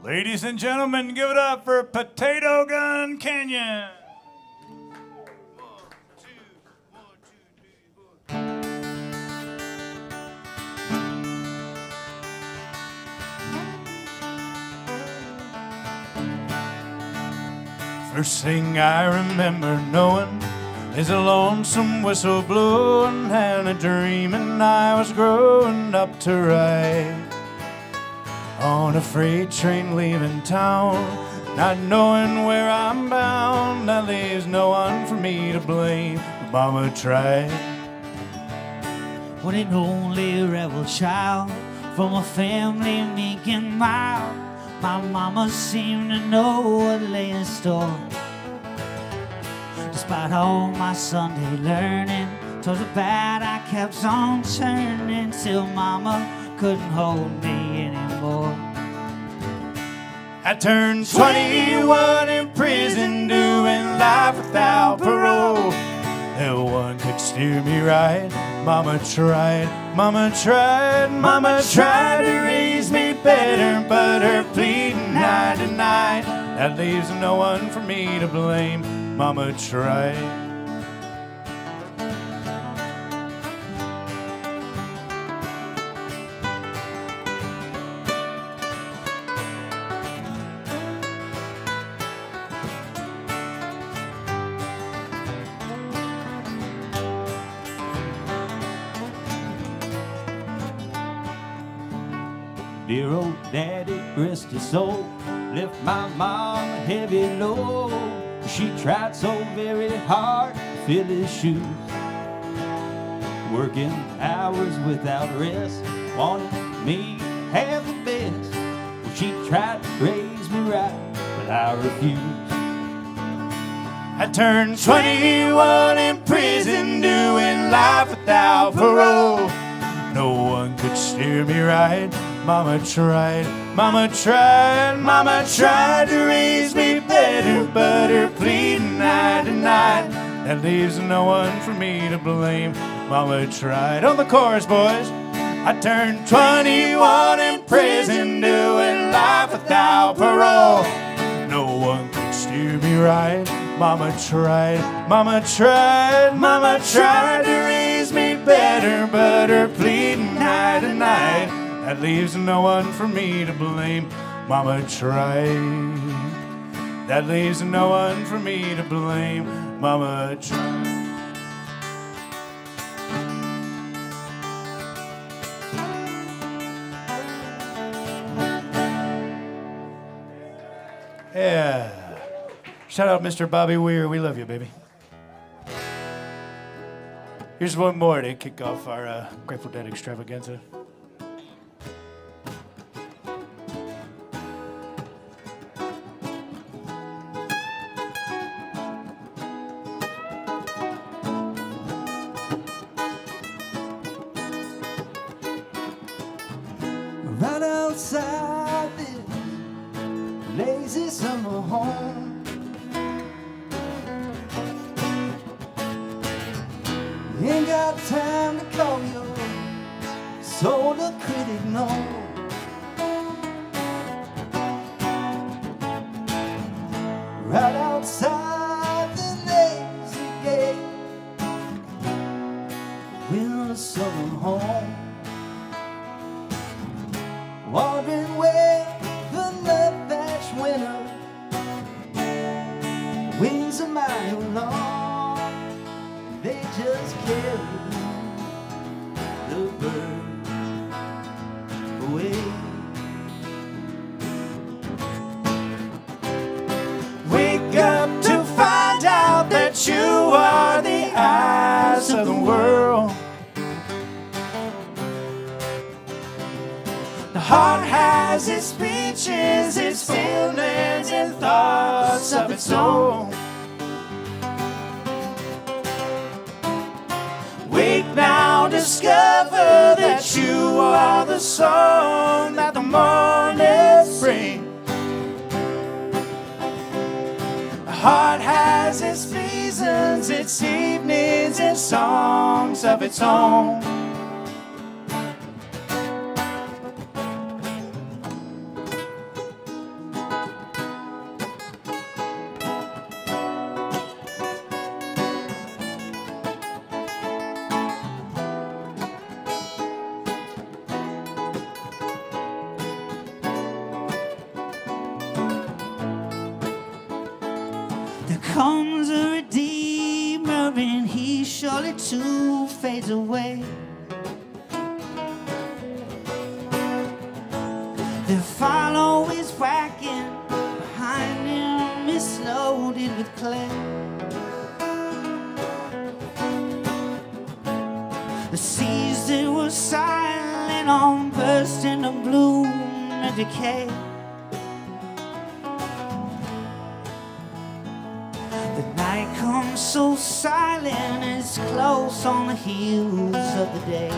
Ladies and gentlemen, give it up for Potato Gun Canyon. First thing I remember knowing is a lonesome whistle blowing and a dreaming I was growing up to ride on a freight train leaving town, not knowing where I'm bound. That leaves no one for me to blame. Mama tried. When an only rebel child from a family meek and mild, my mama seemed to know what lay in store. Despite all my Sunday learning, towards the bad I kept on turning till mama couldn't hold me anymore. I turned 21 in prison, doing life without parole. No one could steer me right. Mama tried, mama tried, mama tried to raise me better, but her pleading I denied. That leaves no one for me to blame. Mama tried. Dear old daddy, rest his soul, left my mom a heavy load. She tried so very hard to fill his shoes, working hours without rest, wanted me to have the best. Well, she tried to raise me right, but I refused. I turned 21 in prison, doing life without parole. No one could steer me right. Mama tried, mama tried, mama tried to raise me better, but her pleading I denied. That leaves no one for me to blame. Mama tried. On the chorus, boys. I turned 21 in prison, doing life without parole. No one could steer me right. Mama tried, mama tried, mama tried to raise me better, but her pleading I denied. That leaves no one for me to blame. Mama tried. That leaves no one for me to blame. Mama tried. Yeah. Shout out Mr. Bobby Weir. We love you, baby. Here's one more to kick off our Grateful Dead extravaganza. Right outside this lazy summer home, you ain't got time to call your soda critic, no. Right outside the lazy gate, winter summer home, wondering where the nut-thatched winter wings a mile long. They just carry the bird away. Wake up to find out that you are the eyes of the world. The heart has its speeches, its feelings and thoughts of its own. Wake now, discover that you are the song that the morning brings. The heart has its seasons, its evenings and songs of its own. There comes a Redeemer, and he surely too fades away. They'll follow his wagon, behind him is loaded with clay. The seas that were silent on burst into bloom and decay. The night comes so silent, it's close on the heels of the day.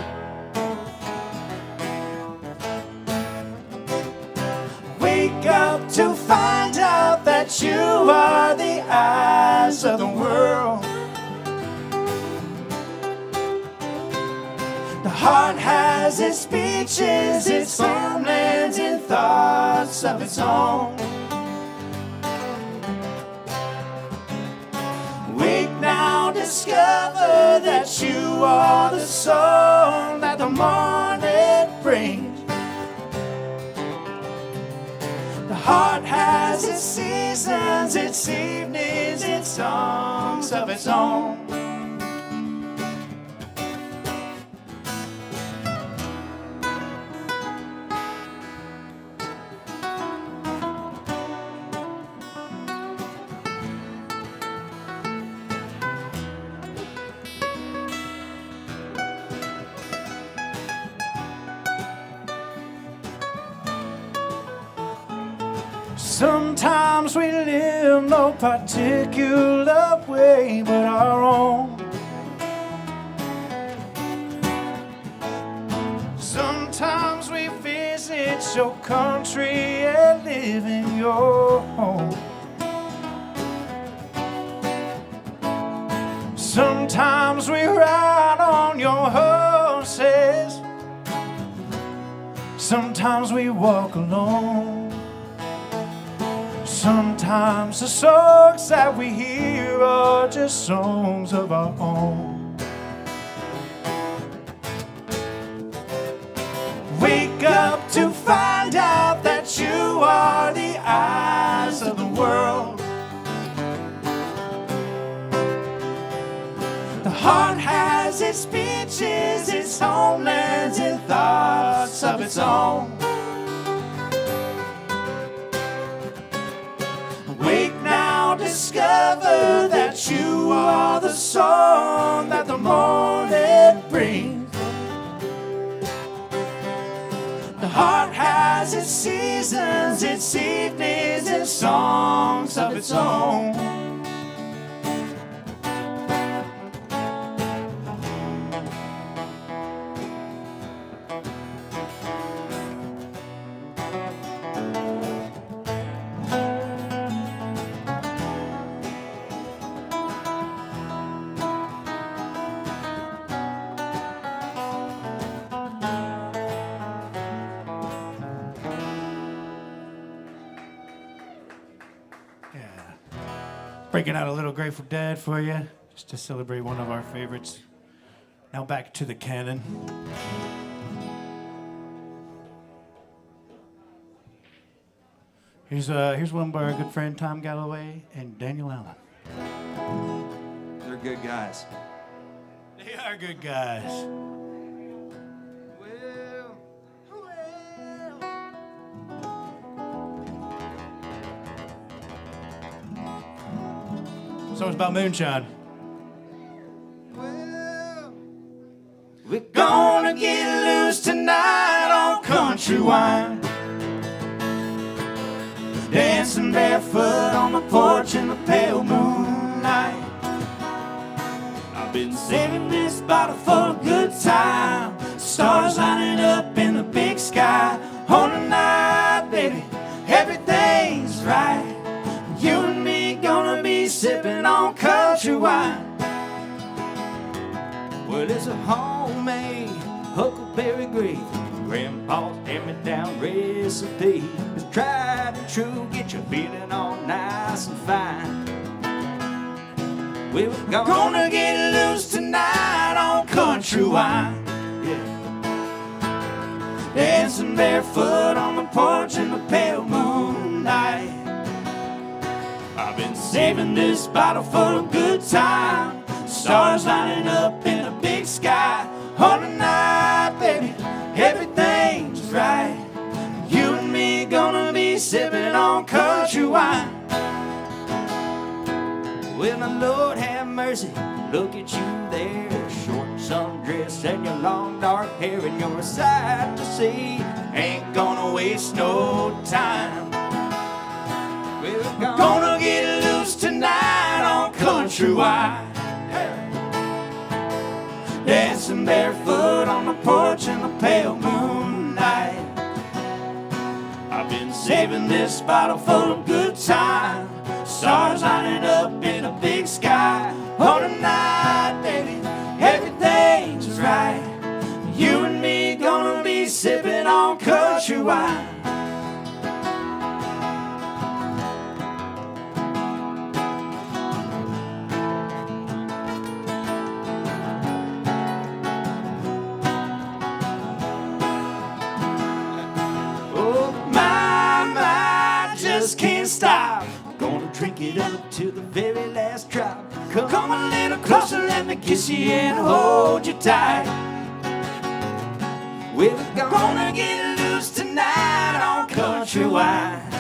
Wake up to find out that you are the eyes of the world. The heart has its speeches, its homelands, and thoughts of its own. Wake now, discover that you are the song that the morning brings. The heart has its seasons, its evenings, its songs of its own. Sometimes we live no particular way but our own. Sometimes we visit your country and live in your home. Sometimes we ride on your horses. Sometimes we walk alone. Sometimes the songs that we hear are just songs of our own. Wake up to find out that you are the eyes of the world. The heart has its speeches, its homelands, and thoughts of its own. Wake now, discover that you are the song that the morning brings. The heart has its seasons, its evenings, and songs of its own. Breaking out a little Grateful Dead for you, just to celebrate one of our favorites. Now back to the canon. Here's one by our good friend Tom Galloway and Daniel Allen. They're good guys. They are good guys. Song's about moonshine. We're gonna get loose tonight on country wine, dancing barefoot on the porch in the pale moonlight. I've been saving this bottle for a good time, stars lining up in the big sky. On tonight, baby, everything's right. You and me gonna be sipping on country wine. Well, it's a homemade huckleberry gravy, Grandpa's hand-me-down recipe. It's tried and true, get you feeling all nice and fine. We're gonna get loose tonight on country wine. Yeah. Dancing barefoot on the porch in the pale moonlight. I've been saving this bottle for a good time. Stars lining up in a big sky. On the night, baby, everything's right. You and me gonna be sipping on country wine. Well, my Lord have mercy, look at you there. Short sundress and your long dark hair, and you're a sight to see. Ain't gonna waste no time. We're gonna get loose tonight on Countrywide. Dancing barefoot on the porch in the pale moonlight. I've been saving this bottle for a good time. Stars lining up in a big sky. On the night, baby, everything's right. You and me gonna be sipping on Countrywide. Oh, my, just can't stop. Gonna drink it up to the very last drop. Come a little closer, let me kiss you and hold you tight. We're gonna get loose tonight on Countrywide.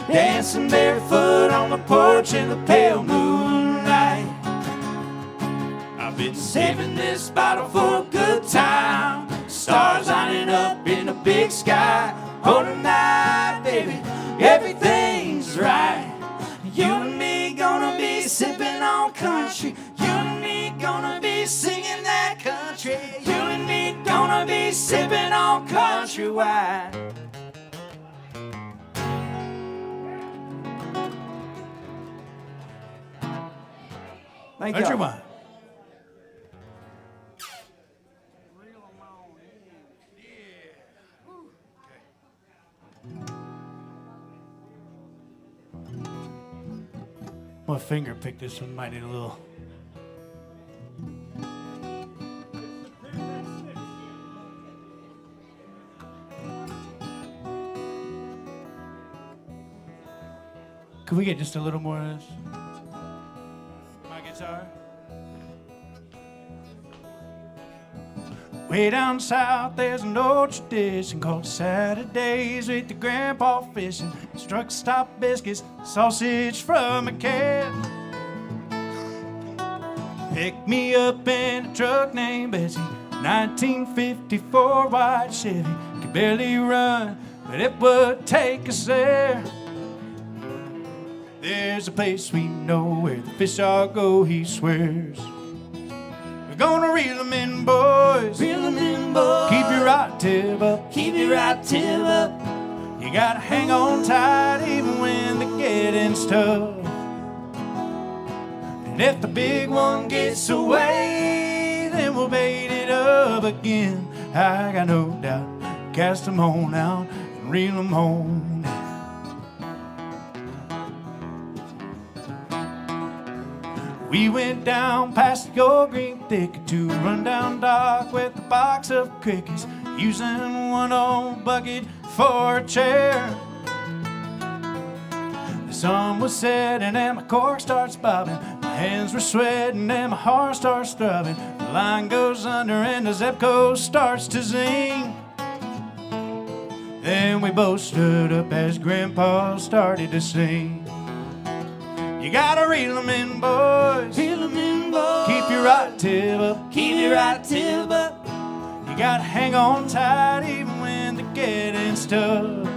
Dancing barefoot on the porch in the pale moonlight. I've been saving this bottle for a good time. Stars lining up in the big sky. Oh, tonight, baby, everything's right. You and me gonna be sipping on country. You and me gonna be singing that country. You and me gonna be sipping on Countrywide. Thank you. Countrywide. My finger picked this one, might need a little. Could we get just a little more of this? My guitar. Way down south, there's an old tradition called Saturdays with the grandpa fishing. Struck stop biscuits, sausage from a can. Picked me up in a truck named Betsy, 1954 white Chevy. Could barely run, but it would take us there. There's a place we know where the fish all go, he swears. We're gonna reel 'em in, boys. Reel 'em in, boys. Keep your right tip up. Keep your right tip up. You gotta hang on tight even when the getting's tough. And if the big one gets away, then we'll bait it up again. I got no doubt. Cast 'em on out and reel 'em home. We went down past the old green thicket to a rundown dock with a box of crickets, using one old bucket for a chair. The sun was setting and my cork starts bobbing. My hands were sweating and my heart starts throbbing. The line goes under and the Zepco starts to zing. Then we both stood up as Grandpa started to sing. You gotta reel 'em in, boys. Reel 'em in, boys. Keep your right tip up. Keep your right tip up. You gotta hang on tight even when the getting's tough.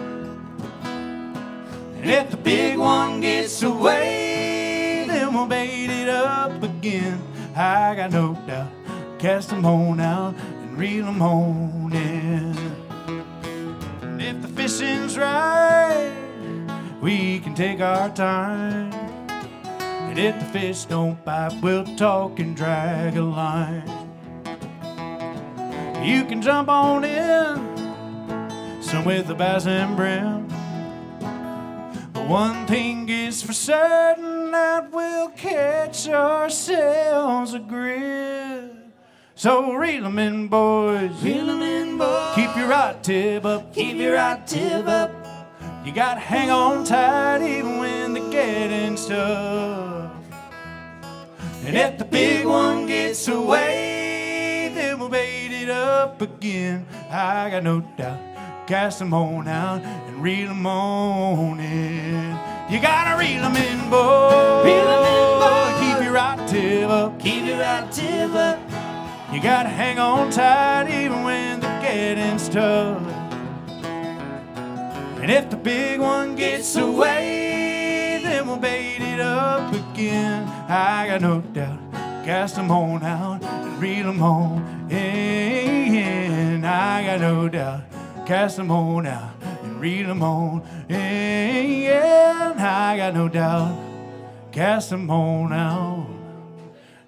And if the big one gets away, then we'll bait it up again. I got no doubt. Cast 'em on out and reel 'em on in. And if the fishing's right, we can take our time. And if the fish don't bite, we'll talk and drag a line. You can jump on in, some with the bass and brim. But one thing is for certain, that we'll catch ourselves a grip. So reel 'em in, boys. Reel 'em in, boys. Keep your right tip up. Keep your right tip up. You gotta hang on tight even when the getting's tough. And if the big one gets away, then we'll bait it up again. I got no doubt. Cast them on out and reel them on in. You gotta reel them in, boy. Reel 'em in, boy. Keep your right tip up. Keep it right tip up. You gotta hang on tight even when the getting's tough. And if the big one gets away, then we'll bait it up again. I got no doubt. Cast them on out and reel them on in. I got no doubt. Cast them on out and reel them on in. I got no doubt. Cast them on out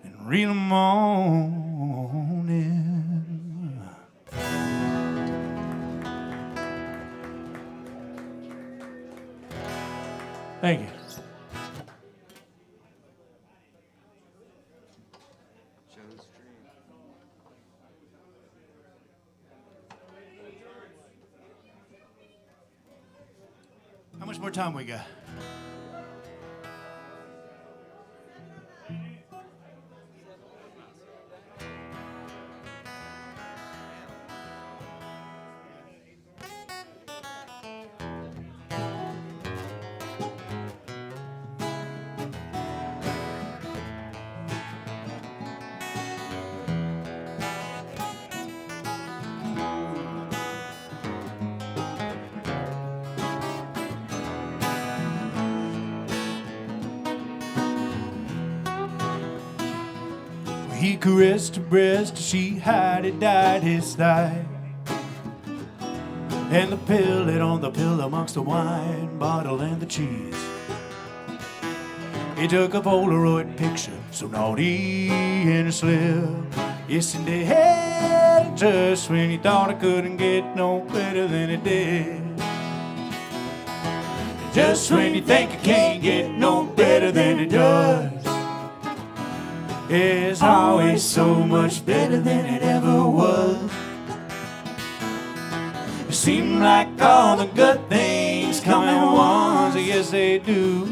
and reel them on in. Thank you. How much more time we got? He caressed her breast, she hid it, dyed his thigh. And the pillet on the pill amongst the wine bottle and the cheese. He took a Polaroid picture, so naughty and slim. Yes, and they had it just when you thought it couldn't get no better than it did. Just when you think it can't get no better than it does. It's always so much better than it ever was. It seemed like all the good things come at once, yes they do.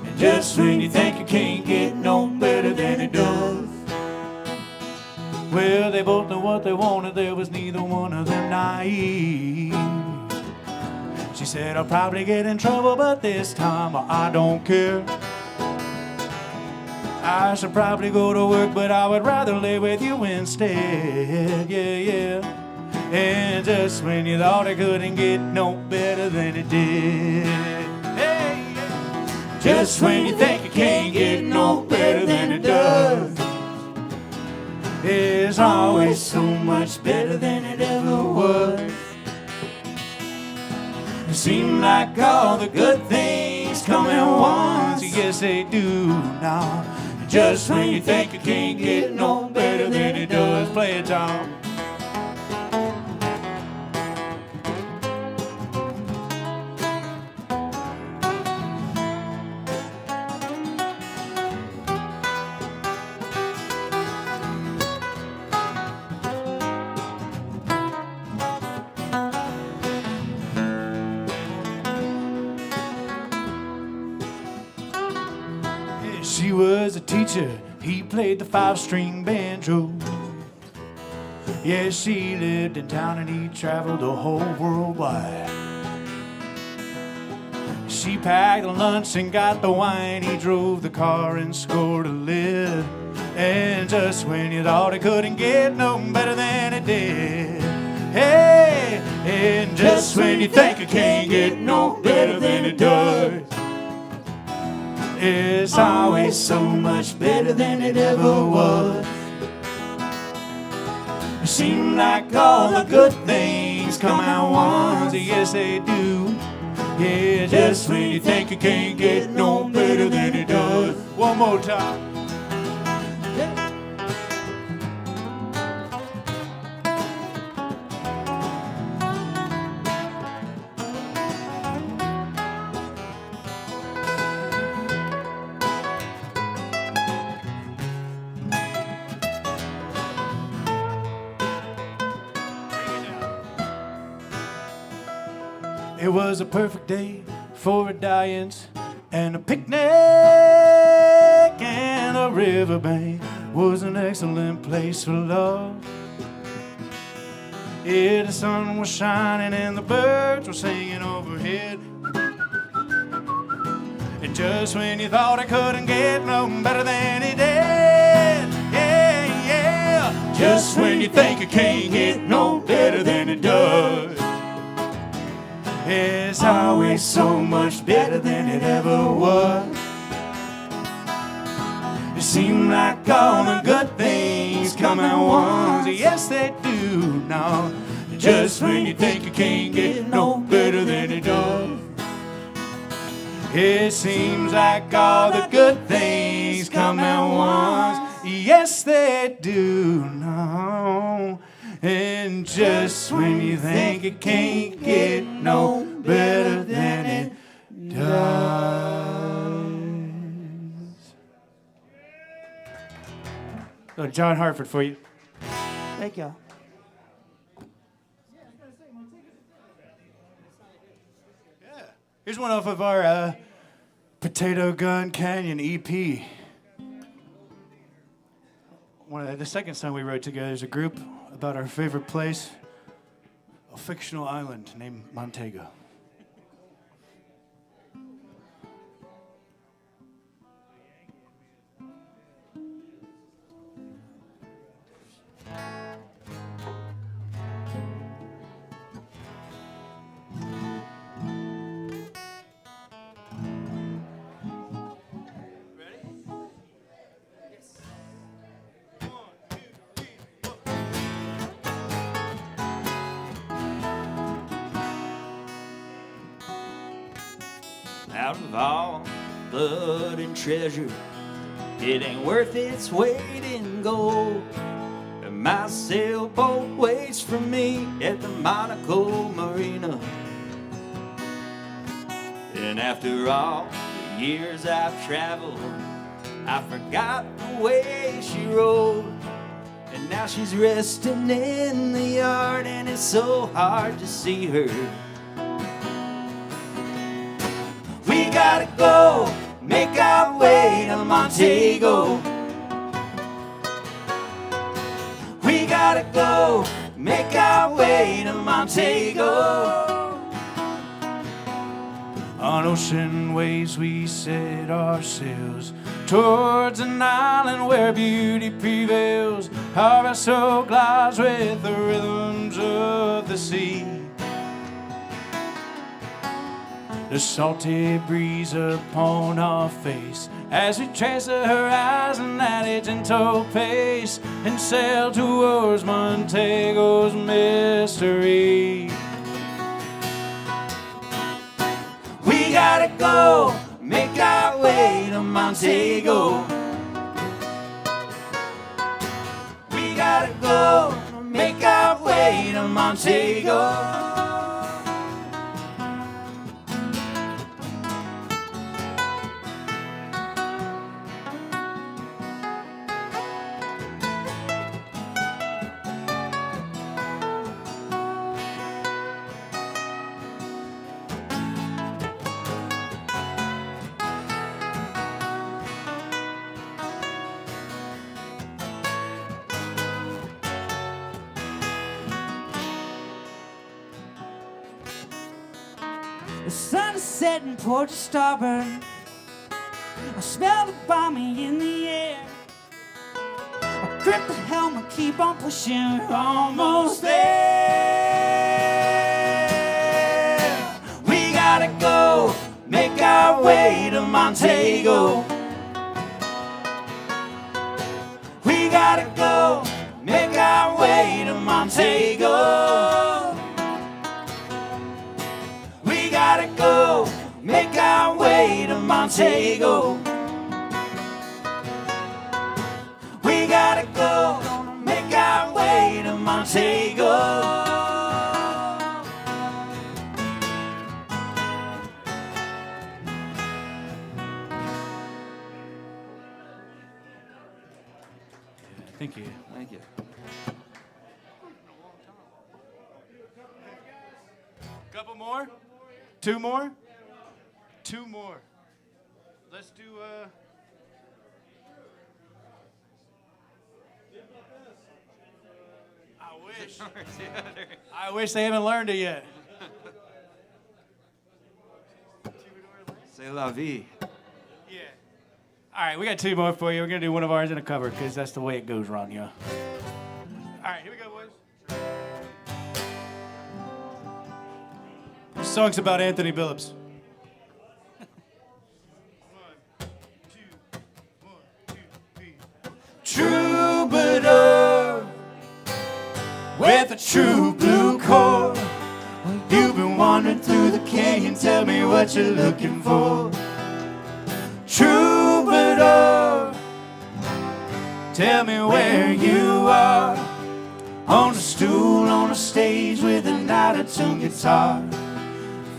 And just when you think you can't get no better than it does. Well, they both knew what they wanted, there was neither one of them naive. She said, I'll probably get in trouble, but this time I don't care. I should probably go to work, but I would rather lay with you instead. Yeah, yeah. And just when you thought it couldn't get no better than it did. Hey, yeah. Just when you think it can't get no better than it does. It's always so much better than it ever was. It seemed like all the good things come at once. Yes, they do now. Just when you think you can't get no better than it does. Play it, Tom. She was a teacher, he played the 5-string banjo. Yeah, she lived in town and he traveled the whole world wide. She packed the lunch and got the wine, he drove the car and scored a lid. And just when you thought it couldn't get no better than it did. Hey, and just when you think it can't get no better than it does. It's always so much better than it ever was. It seemed like all the good things come at once, yes they do. Yeah, just when you think you can't get no better than it does. One more time. It was a perfect day for a dance and a picnic, and a riverbank was an excellent place for love. Yeah, the sun was shining and the birds were singing overhead. And just when you thought it couldn't get no better than it did, yeah, yeah. Just when you think it can't get no better than it does, it's always so much better than it ever was. It seems like all the good things come at once. Yes, they do now. Just when you think it can't get no better than it does, it seems like all the good things come at once. Yes, they do now. And just when you think it can't get no better than it does. So John Hartford for you. Thank you. Yeah. Here's one off of our Potato Gun Canyon EP. The second song we wrote together as a group about our favorite place, a fictional island named Montego. Out of all blood and treasure, it ain't worth its weight in gold. And my sailboat waits for me at the Monaco Marina. And after all the years I've traveled, I forgot the way she rode. And now she's resting in the yard, and it's so hard to see her. We gotta go, make our way to Montego. We gotta go, make our way to Montego. On ocean waves we set our sails towards an island where beauty prevails. Our vessel glides with the rhythms of the sea. The salty breeze upon our face as we trace the horizon at a gentle pace and sail towards Montego's mystery. We gotta go, make our way to Montego. We gotta go, make our way to Montego. The sun is setting, port starboard. I smell the bombing in the air. I grip the helm and keep on pushing, we're almost there. We gotta go, make our way to Montego. We gotta go, make our way to Montego. We gotta go, make our way to Montego. We gotta go, make our way to Montego. Thank you. Thank you. Couple more? 2 more? 2 more. Let's do, I wish they haven't learned it yet. C'est la vie. Yeah. All right, we got 2 more for you. We're going to do one of ours in a cover because that's the way it goes, Ron, yeah. All right, here we go, boys. This song's about Anthony Billups. 1, 2, 1, 2, 3. Troubadour with a true blue core. You've been wandering through the canyon, tell me what you're looking for. Troubadour, tell me where you are. On a stool, on a stage with an out-of-tune guitar.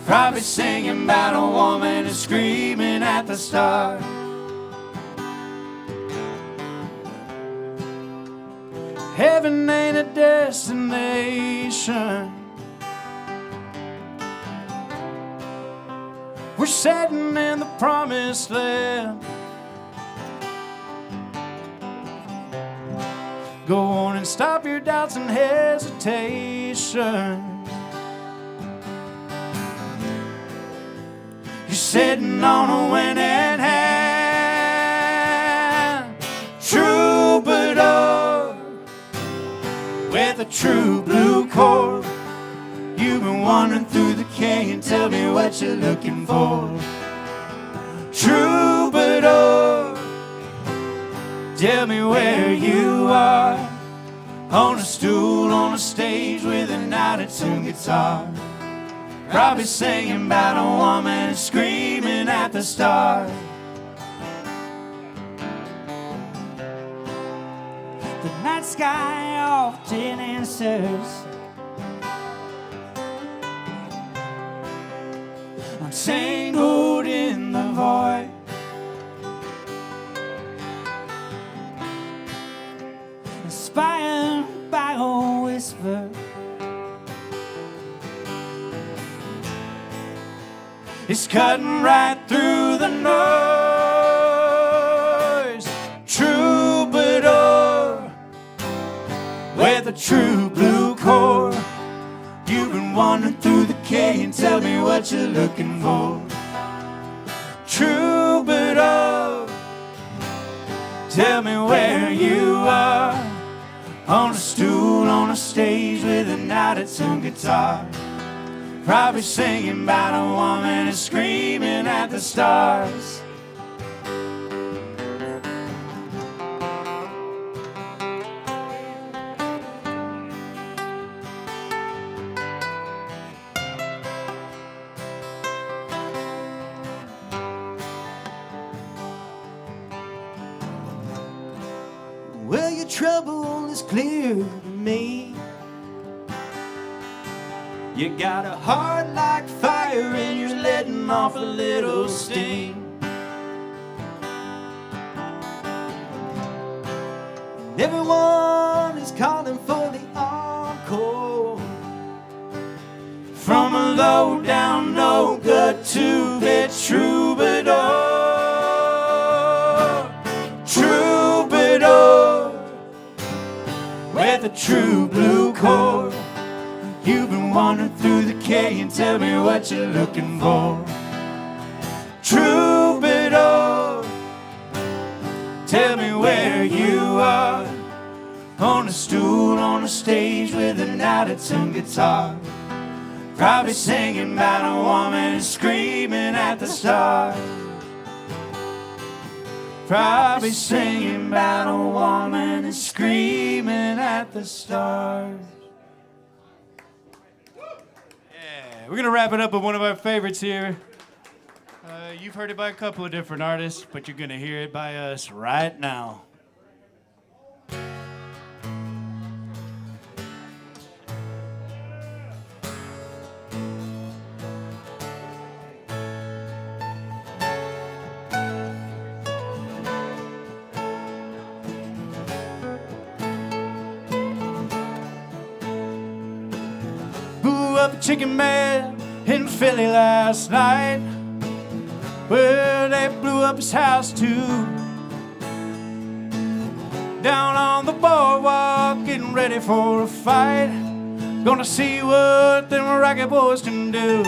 Probably singing about a woman and screaming at the stars. Heaven ain't a destination. We're sitting in the promised land. Go on and stop your doubts and hesitation. You're sitting on a winning hand. Troubadour with a true blue cord. You've been wandering through the canyon, tell me what you're looking for. Troubadour, tell me where you are. On a stool, on a stage with an out-of-tune guitar. Probably singing about a woman screaming at the stars. The night sky often answers. Tangled in the void, inspired by a whisper. it's cutting right through the noise. Troubadour with a true blue core. You've been wandering through the canyon, tell me what you're looking for. Troubadour, tell me where you are. On a stool, on a stage with an out-of-tune guitar. Probably singing about a woman and screaming at the stars. Well, your trouble is clear to me. You got a heart like fire and you're letting off a little steam. And everyone is calling for the encore. From a low down, no good to the troubadour. Troubadour with a true blue cord. You've been wandering through the canyon, tell me what you're looking for. Troubadour, tell me where you are. On a stool, on a stage with an out-of-tune guitar. Probably singing about a woman and screaming at the stars. Probably singing about a woman and screaming at the stars. Yeah, we're gonna wrap it up with one of our favorites here. You've heard it by a couple of different artists, but you're gonna hear it by us right now. Blew up a chicken man in Philly last night, where they blew up his house too. Down on the boardwalk, getting ready for a fight. Gonna see what them racket boys can do.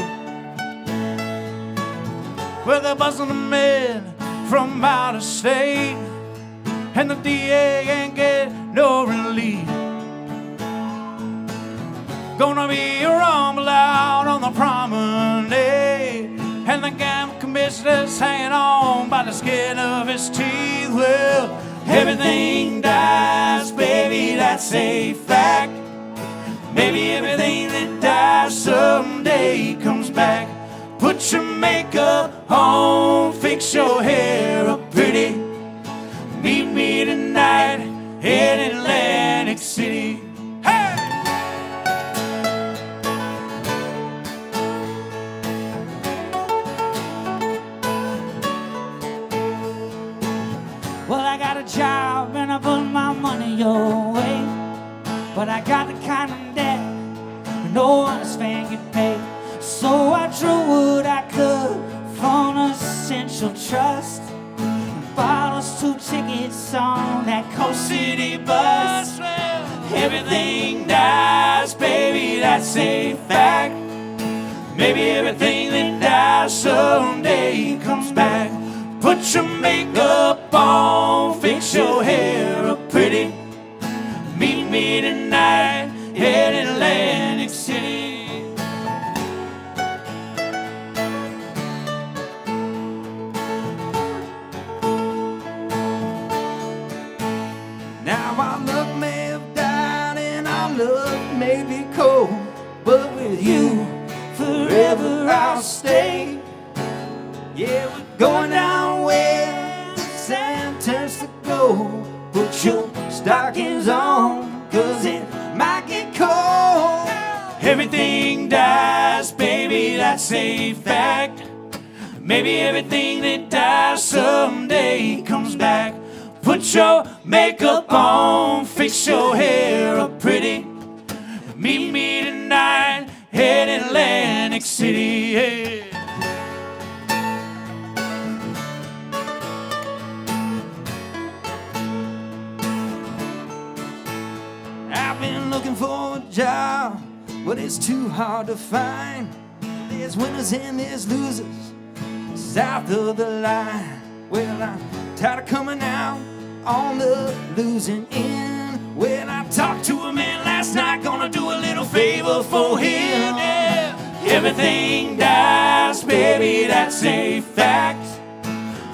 Well, they're busting them in from out of state, and the DA ain't get no relief. Gonna be a rumble out on the promenade, and the gamble commissioner's hanging on by the skin of his teeth. Well, everything dies, baby, that's a fact. Maybe everything that dies someday comes back. Put your makeup on, fix your hair up pretty. Meet me tonight in Atlantic City. Hey! Well, I got a job and I put my money your way, but I got the kind of debt where no honest fan get paid. So I drew what I could from Essential Trust and bought us 2 tickets on that Coast City bus. Well, everything dies, baby, that's a fact. Maybe everything that dies someday comes back. Put your makeup on, fix your hair up pretty. Meet me tonight in Atlantic City. Now our luck may have died and our love may be cold, but with you forever I'll stay. Yeah, we're going down where the sand turns to gold. Put your stockings on, 'cause it might get cold. Everything dies, baby, that's a fact. Maybe everything that dies someday comes back. Put your makeup on, fix your hair up pretty. Meet me tonight in Atlantic City. Yeah. I've been looking for a job, but it's too hard to find. There's winners and there's losers south of the line. Well, I'm tired of coming out on the losing end. Well, I talked to a man last night, gonna do a little favor for him. Yeah. Everything dies, baby, that's a fact.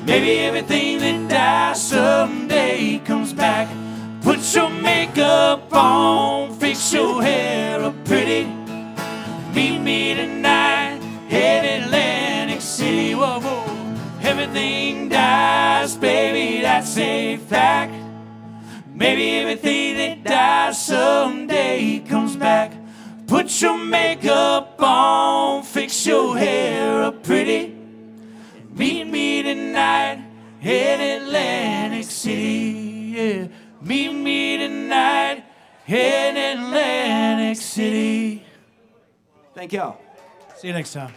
Maybe everything that dies someday comes back. Put your makeup on, fix your hair up pretty. Meet me tonight in Atlantic City. Whoa, whoa. Everything dies, baby, that's a fact. Maybe everything that dies someday comes back. Put your makeup on, fix your hair up pretty. Meet me tonight in Atlantic City. Yeah. Meet me tonight in Atlantic City. Thank y'all. See you next time.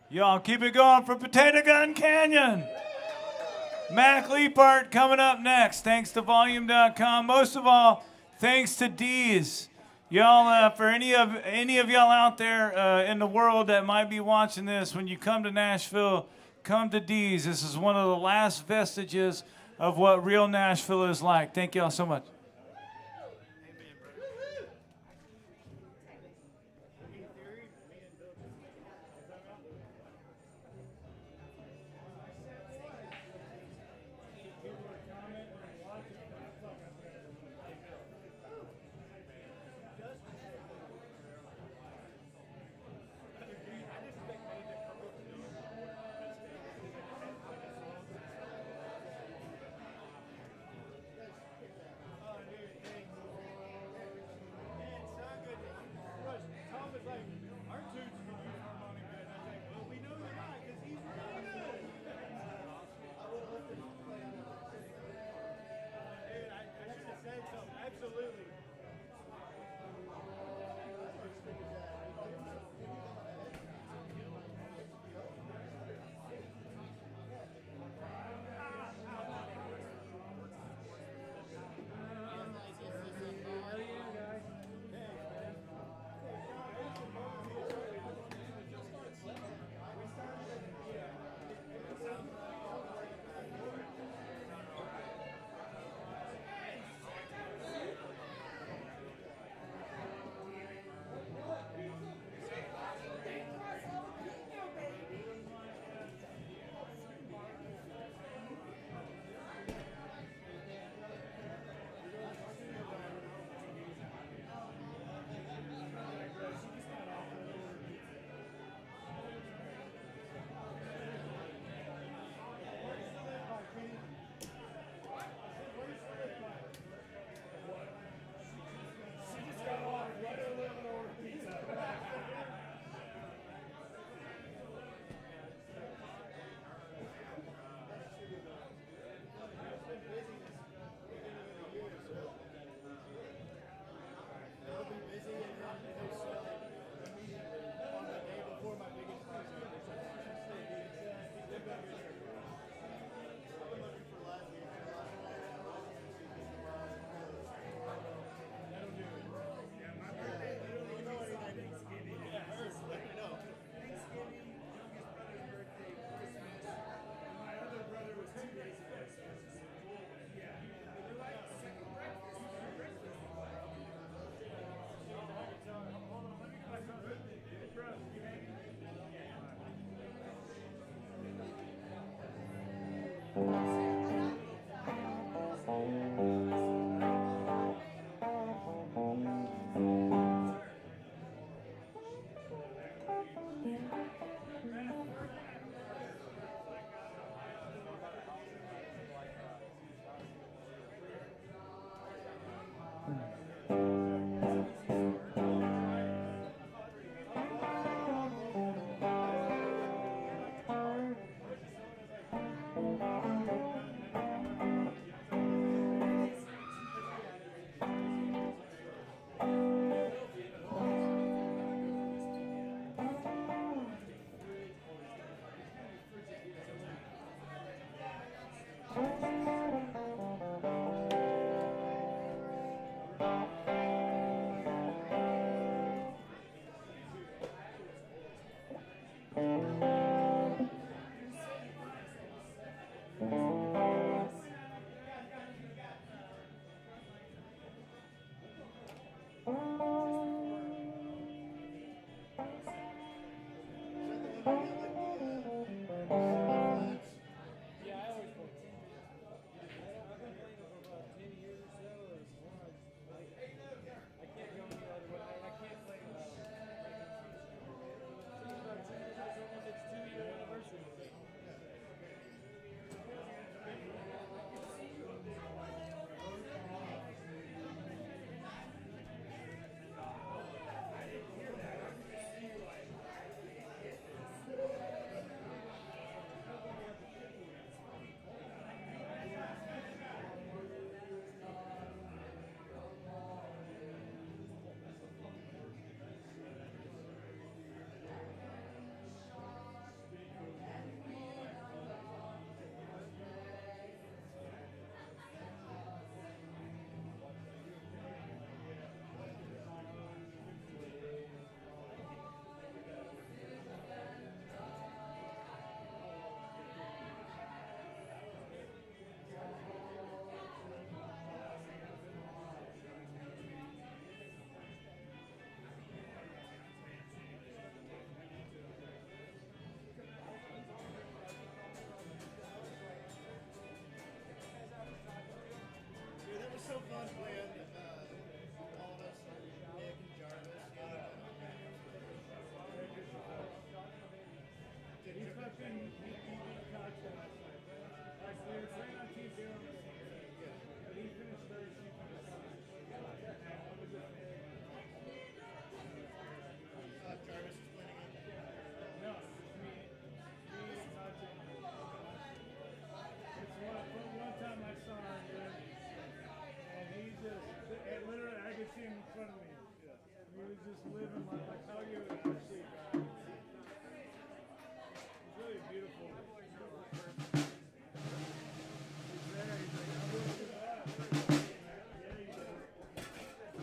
Y'all keep it going for Potato Gun Canyon. Mac Leapart coming up next. Thanks to Volume.com. Most of all, thanks to D's. Y'all, for any of y'all out there in the world that might be watching this, when you come to Nashville, come to D's. This is one of the last vestiges of what real Nashville is like. Thank y'all so much. fun of me. He was just living like how you would actually die. He's really beautiful. He's there. He's like, I'm going to that. Yeah, he did.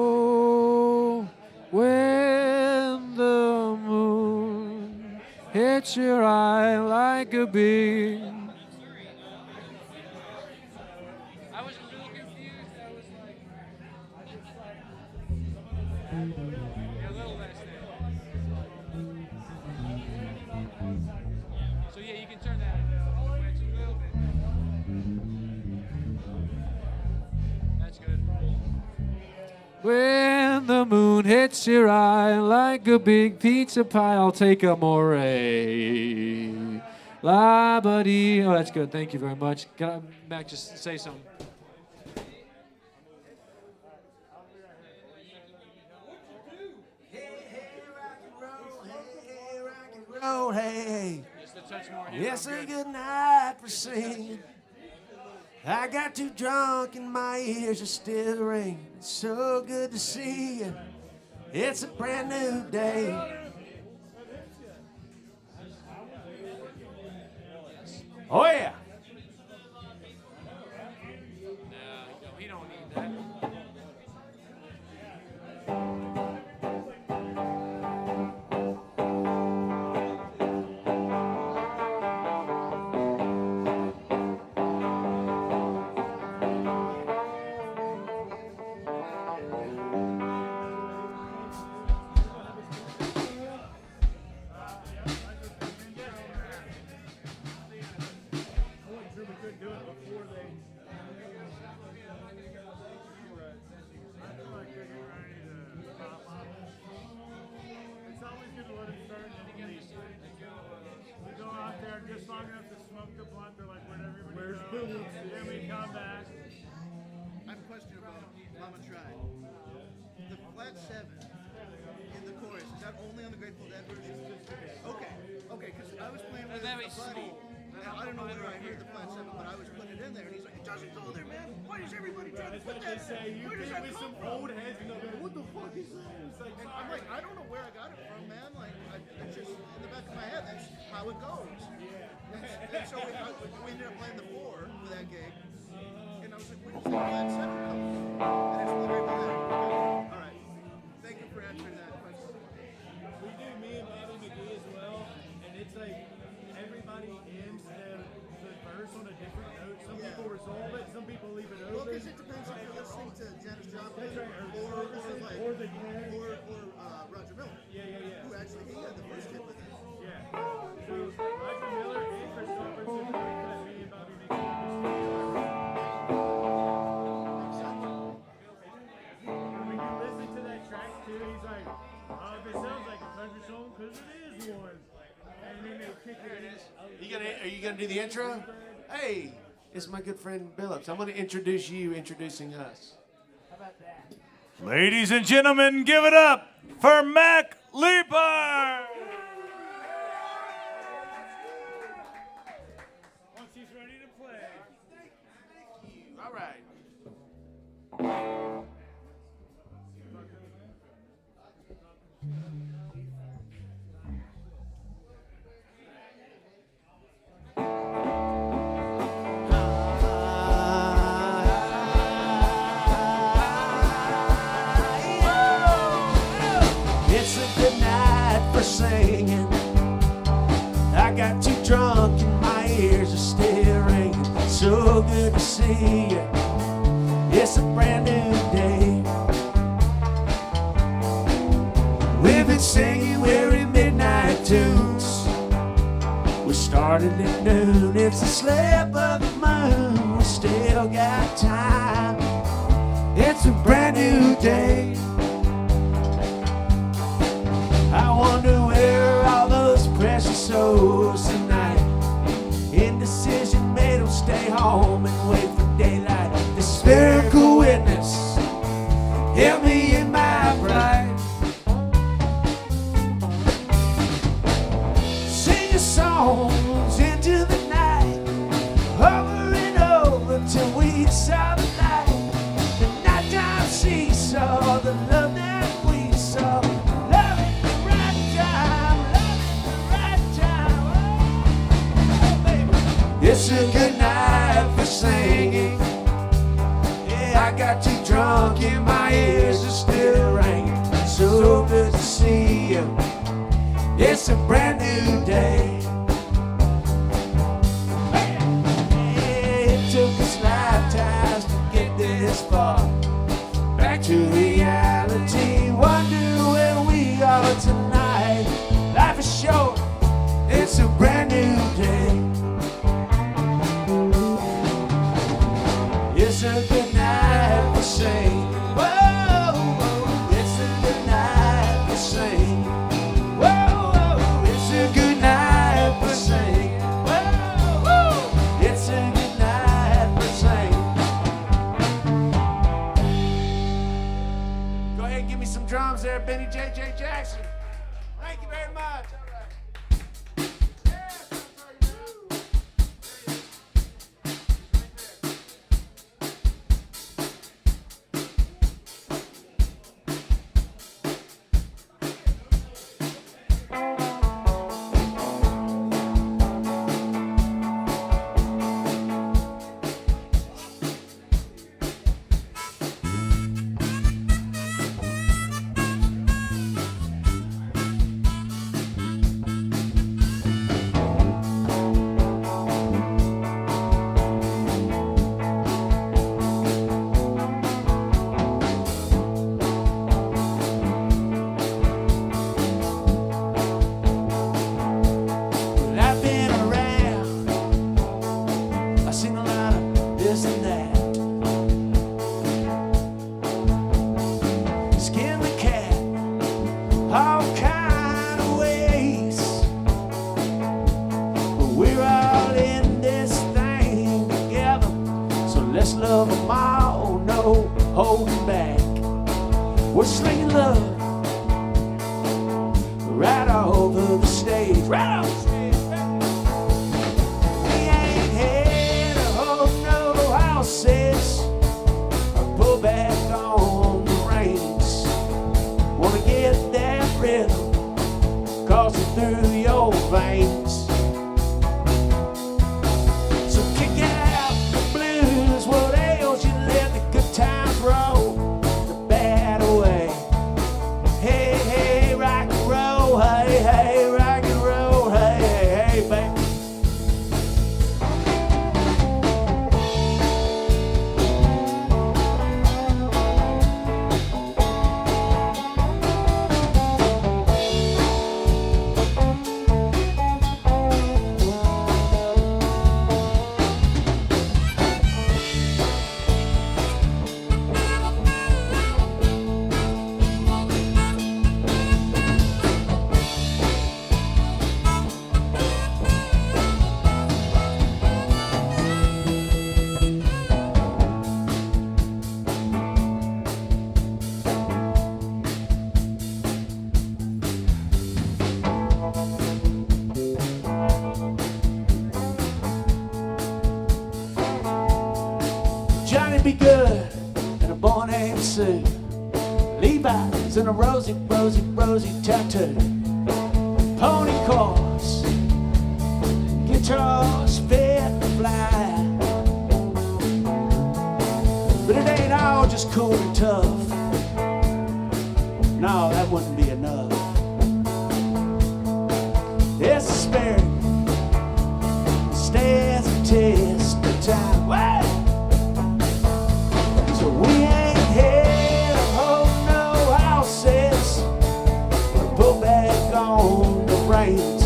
Oh, when the moon hits your eye like a beam. I was a little confused. I was like, yeah, a little less there. So yeah, you can turn that wedge a little bit. That's good. When the moon hits your eye like a big pizza pie, I'll take a more. La ba dee. Oh, that's good. Thank you very much. Can I, Mac, just say something? Oh, hey, Just a touch more. yes, sir, good night for singing. I got too drunk and my ears are still ringing. It's so good to see you. It's a brand new day. Oh, yeah. No, he don't need that. It's always good to let it start and then leave. We go out there just long enough to smoke the blunt. They're like, where'd everybody go? Then we come back. I have a question about Mama Tried. The flat 7 in the chorus, is that only on the Grateful Dead version? Okay, because I was playing with Very a buddy, small. and I don't know whether I heard the flat 7, but I was putting it in there, and he's like, it doesn't go there, man. Why does everybody try to put that in? Where does that come from? heads and they'll be like, what the fuck is that? It's like, And I'm like, I don't know where I got it from, man. Like, it's just in the back of my head. That's how it goes. And so we ended up playing the 4 for that gig. And I was like, where does the flat 7 come from? And it's right there. All right. Thank you for answering that question. we do me and Bobby McGee as well, and it's like everybody ends the verse on a different note. Some people resolve it, some people leave it Well, open. because it depends if you're listening to Janis Joplin Or the Glenn. or Roger Miller. Yeah. Who actually he had the first hit with it. Yeah. So Roger Miller and Chris Roberts are the ones that me and Bobby McGee when you listen to that track too, he's like, if it sounds like a country song, because it is one. And then they kick it in Are you gonna do the intro? Hey, it's my good friend Billups. I'm gonna introduce you, introducing us. How about that? Ladies and gentlemen, give it up for Mac Leaper. Once he's ready to play. All right. It's a good night for singing. I got too drunk and my ears are still ringing. So good to see you. It's a brand new day. We've been singing weary midnight tunes. We started at noon. It's a slip of the moon. We still got time. It's a brand new day. I wonder where all those precious souls tonight. Indecision made them stay home and wait for daylight. The spherical witness held me in my pride. Sing your songs into the night, over and over till we saw the light. The nighttime seesaw, the love that we saw. It's a good night for singing. Yeah, I got too drunk and my ears are still ringing. So good to see you. It's a brand new day. Yeah, it took us lifetimes to get this far. Back to reality. Wonder where we are tonight. Life is short. It's a brand new day. It's a good night for singing. Whoa, whoa, it's a good night for singing. Whoa, whoa, it's a good night for singing. Whoa, whoa, it's a good night for singing. Go ahead and give me some drums there, Benny J.J. Jackson. Thank you very much. All right. We're slinging love right over the stage, right over the stage. We ain't here to hold no houses or pull back on the reins. Wanna get that rhythm coursing through your veins. So kick out the blues, what ails you, let the good times roll. Hey, hey, rock and roll, hey, hey, rock and roll, hey, Johnny Be Good and a boy named Sue. Levi's and a rosy, rosy, rosy tattoo. Pony cars, guitars fit to fly. But it ain't all just cool and tough. No, that wouldn't be enough. It's a spirit that stands the test of time. Wait! So we ain't here to hold no houses, or pull back on the reins,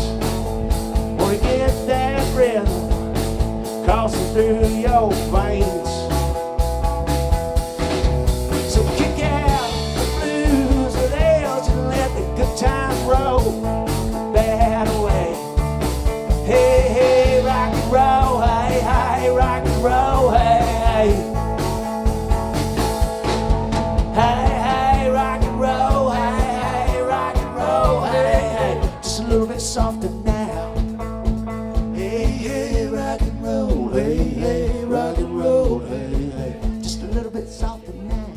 or to get that rhythm coursing through your veins. So kick out the blues with ales and let the good time roll that away. Hey, hey, rock and roll, hey, hey, rock and roll, hey, hey. Hey, hey, rock and roll, hey, hey, rock and roll, hey, hey. Just a little bit softer now. Hey, hey, rock and roll, hey, hey, rock and roll, hey, hey. Just a little bit softer now.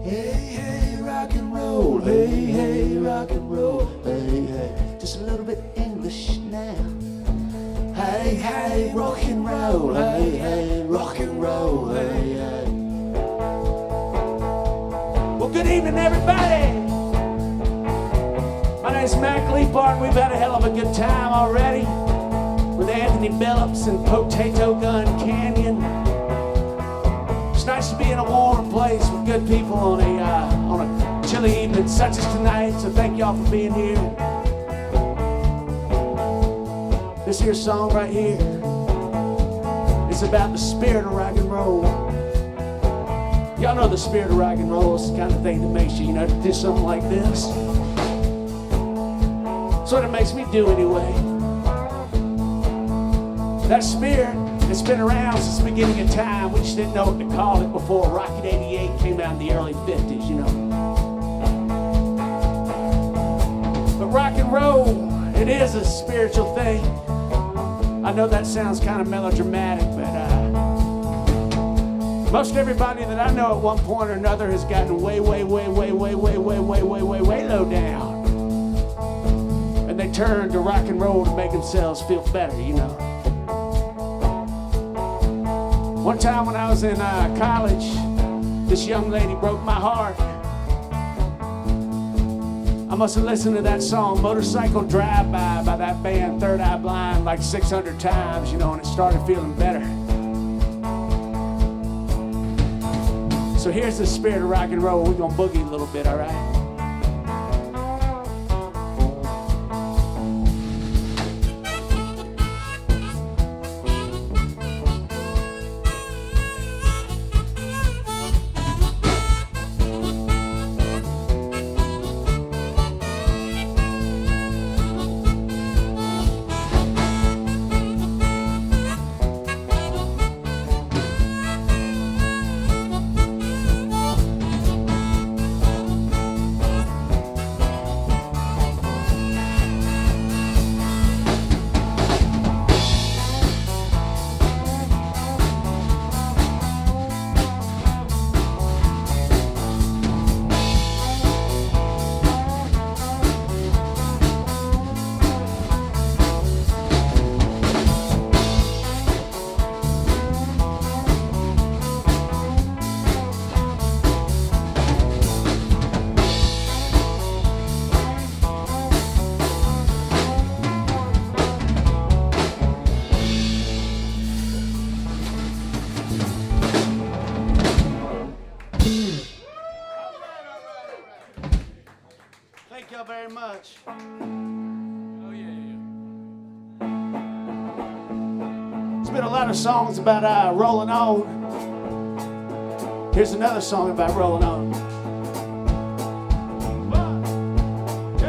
Hey, hey, rock and roll, hey, hey, rock and roll, hey, hey. Just a little bit English now. Hey, hey, rock and roll, hey, hey, rock and roll, hey, hey. Well, good evening, everybody. My name's Mac Leapart, and we've had a hell of a good time already with Anthony Billups and Potato Gun Canyon. It's nice to be in a warm place with good people on a chilly evening such as tonight. So thank y'all for being here. This here song right here is about the spirit of rock and roll. Y'all know the spirit of rock and roll is the kind of thing that makes you, to do something like this. That's what it makes me do anyway. That spirit, it's been around since the beginning of time. We just didn't know what to call it before Rocket 88 came out in the early 50s, But rock and roll, it is a spiritual thing. I know that sounds kind of melodramatic, but most everybody that I know at one point or another has gotten way low down. And they turn to rock and roll to make themselves feel better, One time when I was in college, this young lady broke my heart. I must have listened to that song, Motorcycle Drive-By, by that band Third Eye Blind, like 600 times, and it started feeling better. So here's the spirit of rock and roll. We're gonna boogie a little bit, all right? Thank y'all very much. Oh, yeah. There's been a lot of songs about rolling on. Here's another song about rolling on. 1, 2,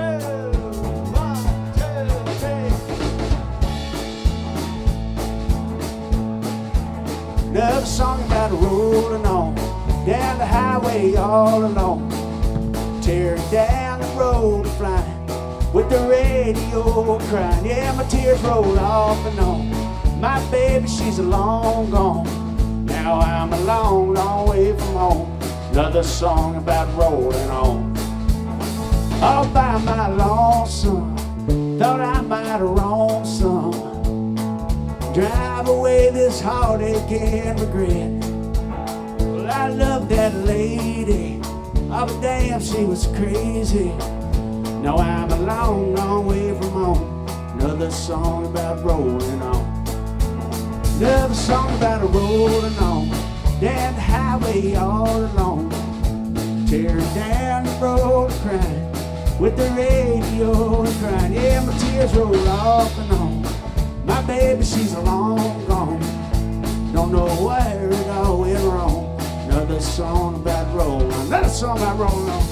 1, 2, 3. Another song about rolling on down the highway all alone, tearing down the road and flying with the radio crying. Yeah, my tears roll off and on. My baby, she's long gone. Now Now I'm a long, long way from home. Another song about rolling on. All by my lonesome. Thought I might have wronged some. Drive away this heartache and regret. Well, I loved that lady. Oh, but damn, she was crazy. Now I'm a long, long way from home. Another song about rolling on. Another song about a rolling on. Down the highway all alone. Tearing down the road crying. With the radio crying. Yeah, my tears roll off and on. My baby, she's long gone. Don't know where it all went wrong. Another song about rolling. Another song about rolling on.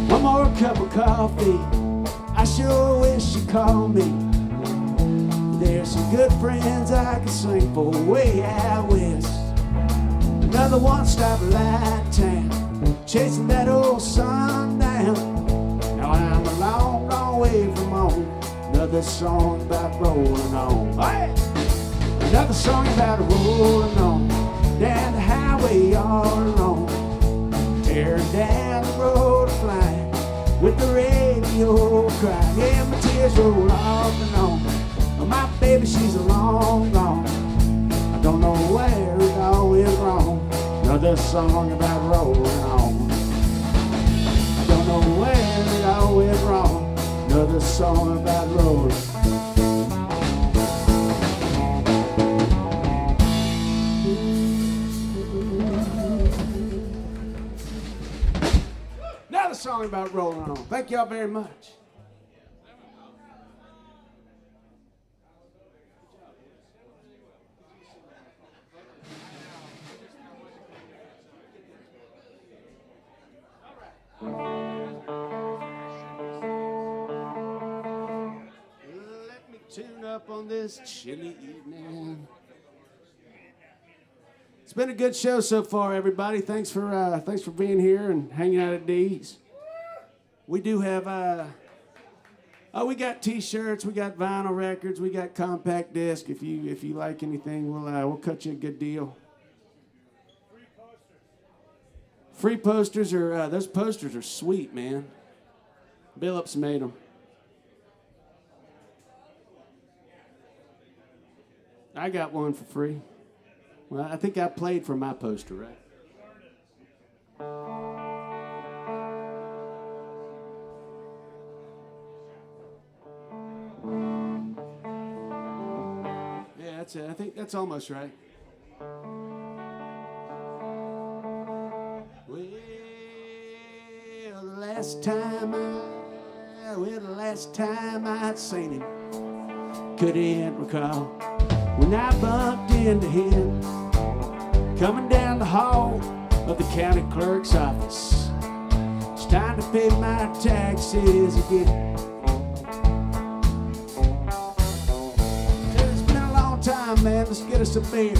One more cup of coffee. I sure wish you called me. There's some good friends I could sing for way out west. Another one-stop light town, chasing that old sun down. Now I'm a long, long way from home. Another song about rolling on. Hey! Another song about rolling on. Down the highway all alone. Tearing down the road flying. With the radio crying. Yeah, my tears roll off and on. My baby, she's long gone. I don't know where it all went wrong. Another song about rolling on. I don't know where it all went wrong. Another song about rolling. Another song about rolling on. Thank y'all very much. Let me tune up on this chilly evening. It's been a good show so far, everybody. Thanks for being here and hanging out at D's. We do have we got T-shirts, we got vinyl records, we got compact disc. If you like anything, we'll cut you a good deal. Free posters are those posters are sweet, man. Billups made them. I got one for free. Well, I think I played for my poster, right? Yeah, that's it. I think that's almost right. Well, the last time I'd seen him, couldn't recall when I bumped into him coming down the hall of the county clerk's office. It's time to pay my taxes again. It's been a long time, man. Let's get us a beer.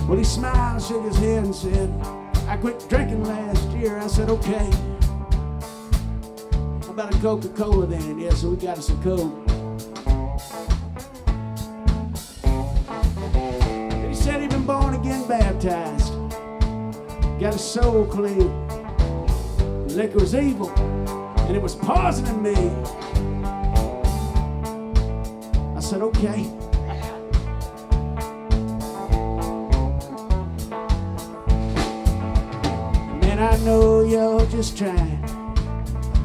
Well, he smiled, shook his head, and said, I quit drinking last year. I said, okay. How about a Coca-Cola then? Yeah, so we got us a Coke. He said he'd been born again baptized. Got his soul clean. Liquor was evil, and it was poisoning me. I said, okay. I know you're just trying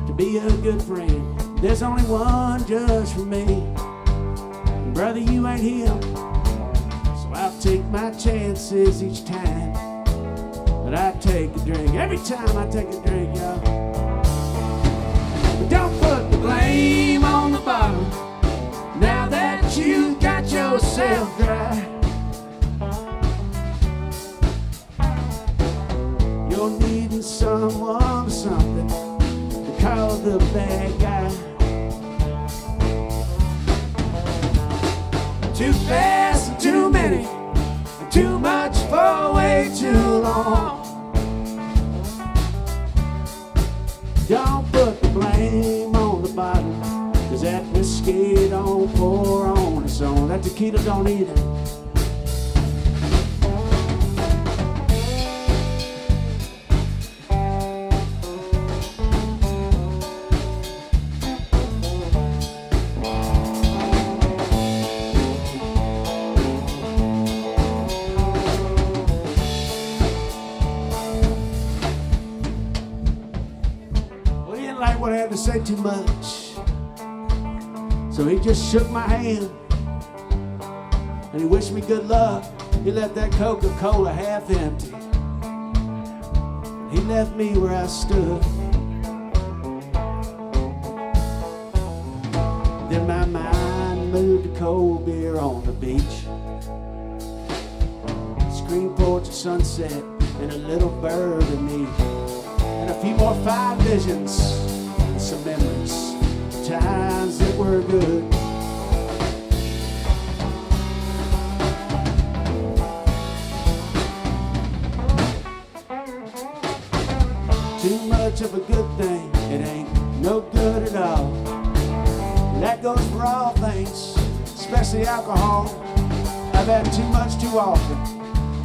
to be a good friend. There's only one judge for me. And brother, you ain't him. So I'll take my chances each time that I take a drink. Every time I take a drink, y'all. But don't put the blame on the bottle now that you got yourself dry. You're needing someone or something to call the bad guy. Too fast and too many, and too much for way too long. Don't put the blame on the bottle, 'cause that whiskey don't pour on its own. That tequila don't either. What I had to say too much, so he just shook my hand and he wished me good luck. He left that Coca-Cola half empty. He left me where I stood. Then my mind moved to cold beer on the beach, screen porch at sunset, and a little bird of me, and a few more fine visions. Some memories, times that were good. Too much of a good thing, it ain't no good at all. That goes for all things, especially alcohol. I've had too much too often,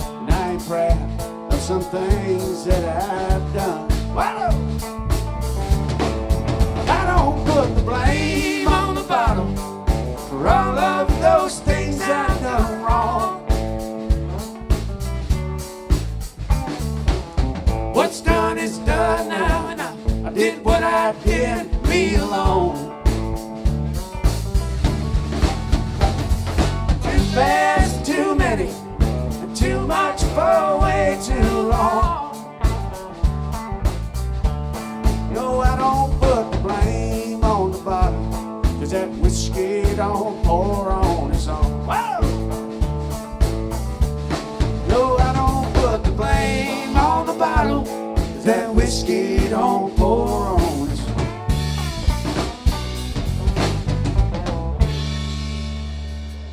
and I ain't proud of some things that I've done. Whoa! Don't put the blame on the bottle for all of those things I've done wrong. What's done is done now, and I did what I did, me alone. Too fast, too many, and too much for way too long. No, I don't put the blame on the bottle, 'cause that whiskey don't pour on its own. Whoa! No, I don't put the blame on the bottle, 'cause that whiskey don't pour on its own.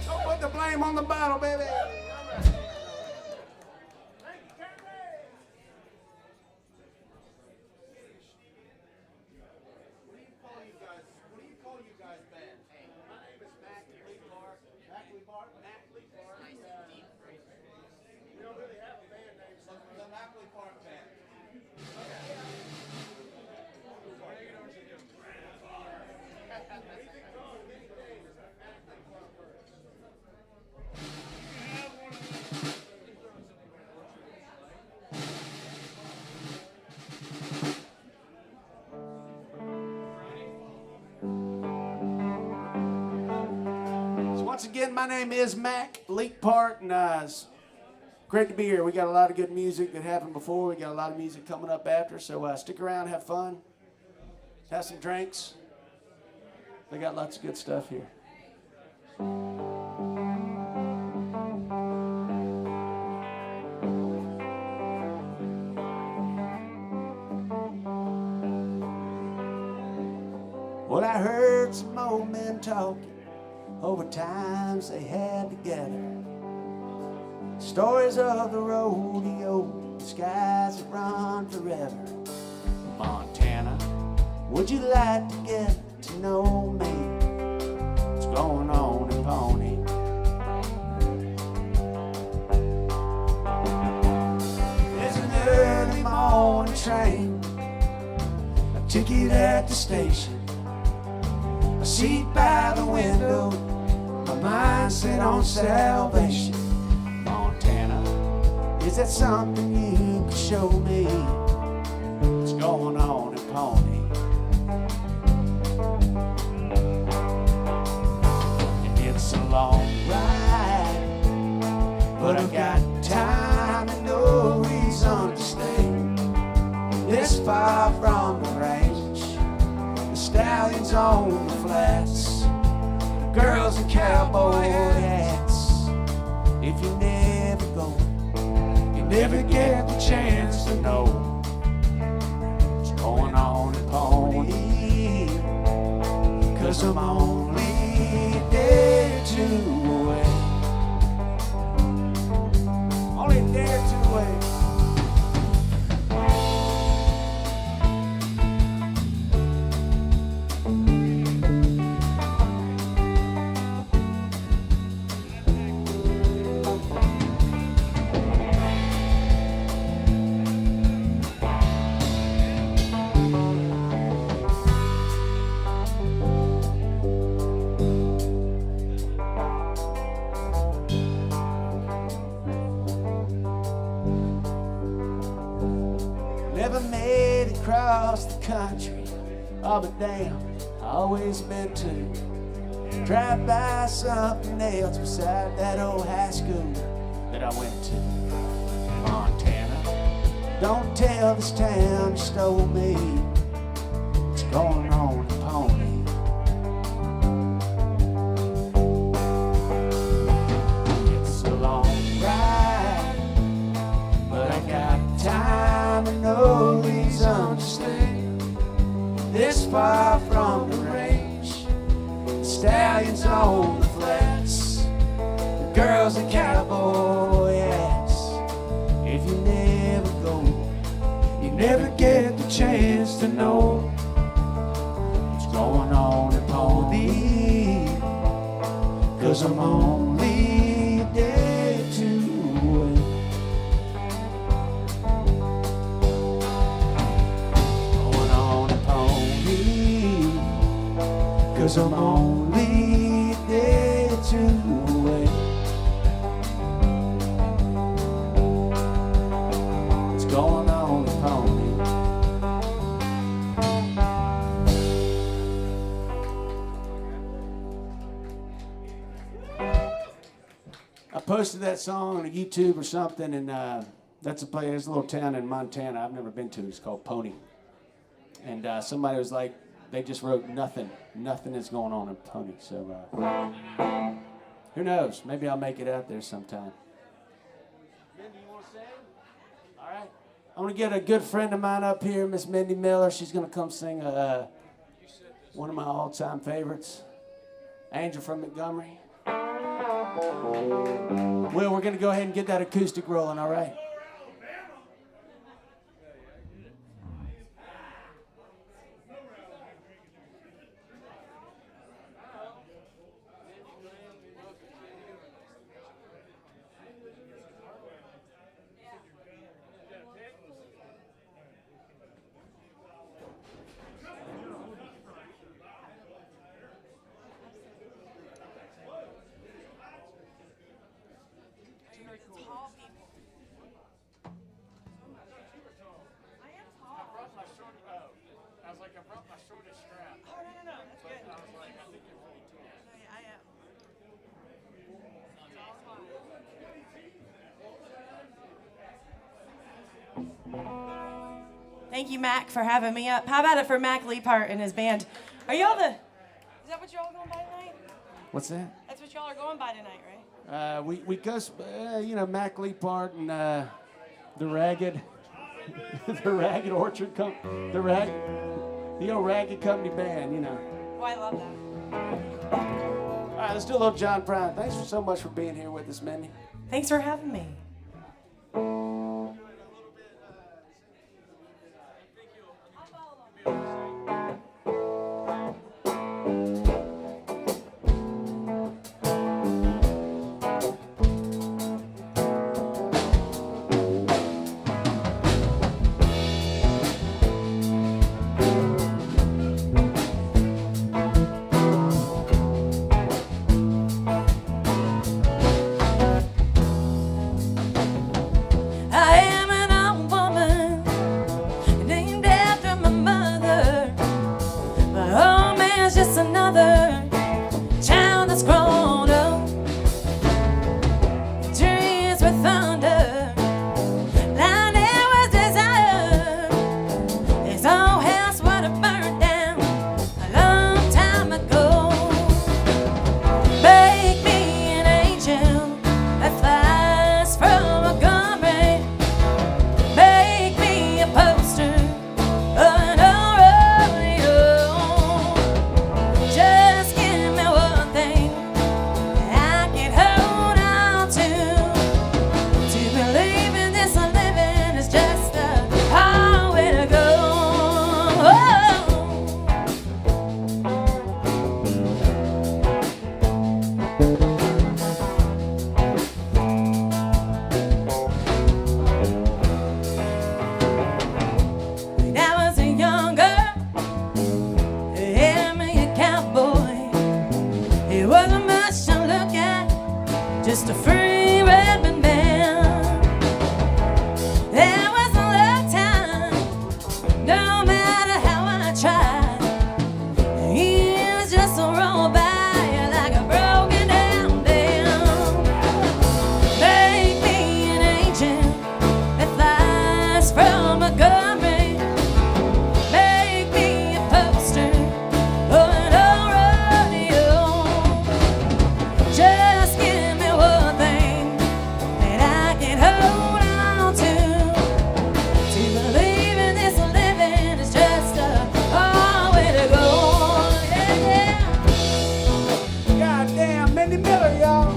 Don't put the blame on the bottle, baby. Once again, my name is Mac Leak Part, and it's great to be here. We got a lot of good music that happened before. We got a lot of music coming up after, so stick around, have fun, have some drinks. They got lots of good stuff here. Well, I heard some old men talking over times they had together. Stories of the rodeo, the skies that run forever. Montana, would you like to get to know me? What's going on in Pawnee? There's an early morning train, a ticket at the station, a seat by the window, my mind set on salvation. Montana, is that something you can show me? What's going on in Pawnee? And it's a long ride, but I've got time and no reason to stay this far from the range. The stallions on the flats, girls in cowboy hats. If you never go, you never get the chance to know what's going on in Pawnee. 'Cause I'm only a day or two away. headed across the country. Oh, but damn, I always meant to drive by something else beside that old high school that I went to. Montana, don't tell this town you stole me. It's going on a pony. It's a long ride, but I got time to know these understand. This far from the range, the stallions on the flats, the girls in cowboy hats. If you never go, you never get the chance to know what's going on in Pony. 'Cause I'm only a day or two away. Going on in Pony. 'Cause I'm only a day or two away. What's going on in Pony? I posted that song on YouTube or something, and that's a place, there's a little town in Montana I've never been to. It's called Pony. And somebody was like, they just wrote nothing. Nothing is going on in Pony. So who knows? Maybe I'll make it out there sometime. Mindy, you want to sing? All right. I'm going to get a good friend of mine up here, Miss Mindy Miller. She's going to come sing one of my all-time favorites, Angel from Montgomery. Well, we're going to go ahead and get that acoustic rolling, all right? Thank you, Mac, for having me up. How about it for Mac Leapart and his band? Are y'all is that what y'all going by tonight? What's that? That's what y'all are going by tonight, right? We go, Mac Leapart and the Ragged, the Ragged Orchard Company, the old Ragged Company band, you know. Oh, I love that. All right, let's do a little John Prine. Thanks so much for being here with us, Mindy. Thanks for having me. no matter how I tried. He was just a roll by like a broken down dam. Make me an angel that flies from a gun range. Make me a poster of an old rodeo. Just give me one thing that I can hold on to. To believe in this living is just a hard way to go. Yeah, yeah. Goddamn, Mindy Miller, y'all.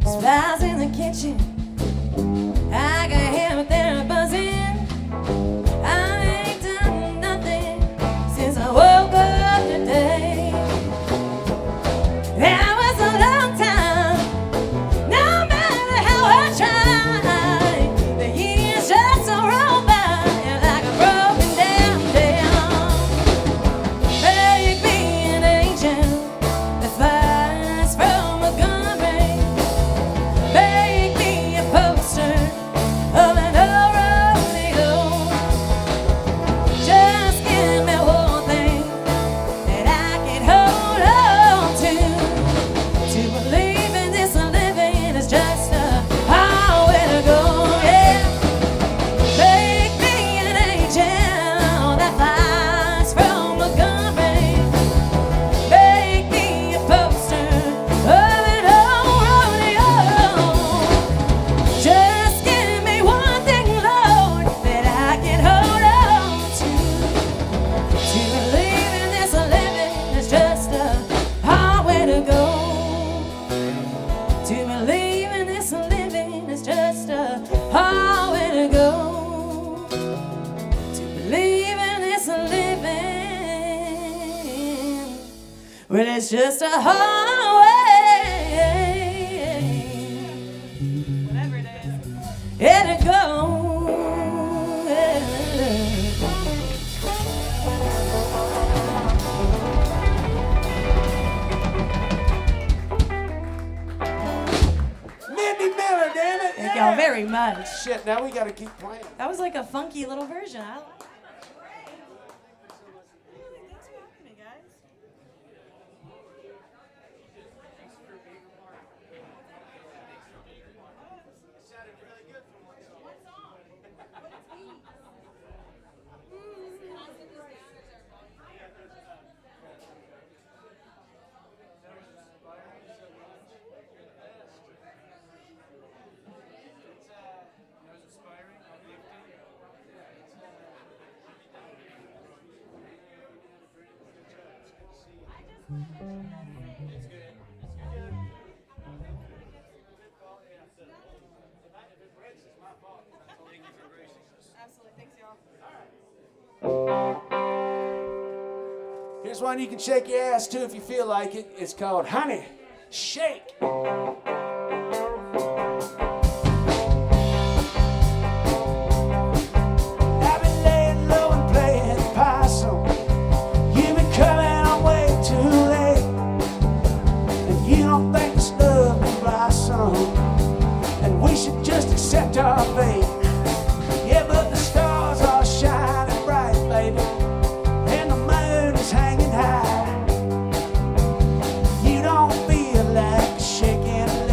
Spies in the kitchen, I can hear what they're buzzing. I ain't done nothing since I woke up today. That was a long time, no matter how I tried. The years just roll by like a broken down dam. Make me an angel that flies from a gun range. Make me a poster of an old rodeo. Just give me one thing that I can hold on to. To believe in this living is just a hard way to go. Yeah. Make me an angel that flies from a gun range. Make me a poster of an old rodeo. Just give me one thing, Lord, that I can hold on to. To believe in this living is just a hard way to go. To believe in this living is just a hard way to go. To believe in this living, well, it's just a hard way. Whatever it is. Yeah, to go. Mindy Miller, damn it. Thank y'all very much. Shit, now we gotta keep playing. That was like a funky little version. I like it. Thanks for having me, guys. Absolutely. Thanks, y'all. Here's one you can shake your ass to if you feel like it. It's called Honey, Shake. I've been laying low and playing possum. You've been coming on way too late. And you don't think this love will blossom. And we should just accept our fate. Yeah, but the stars are shining bright, baby. And the moon is hanging high. You don't feel like shaking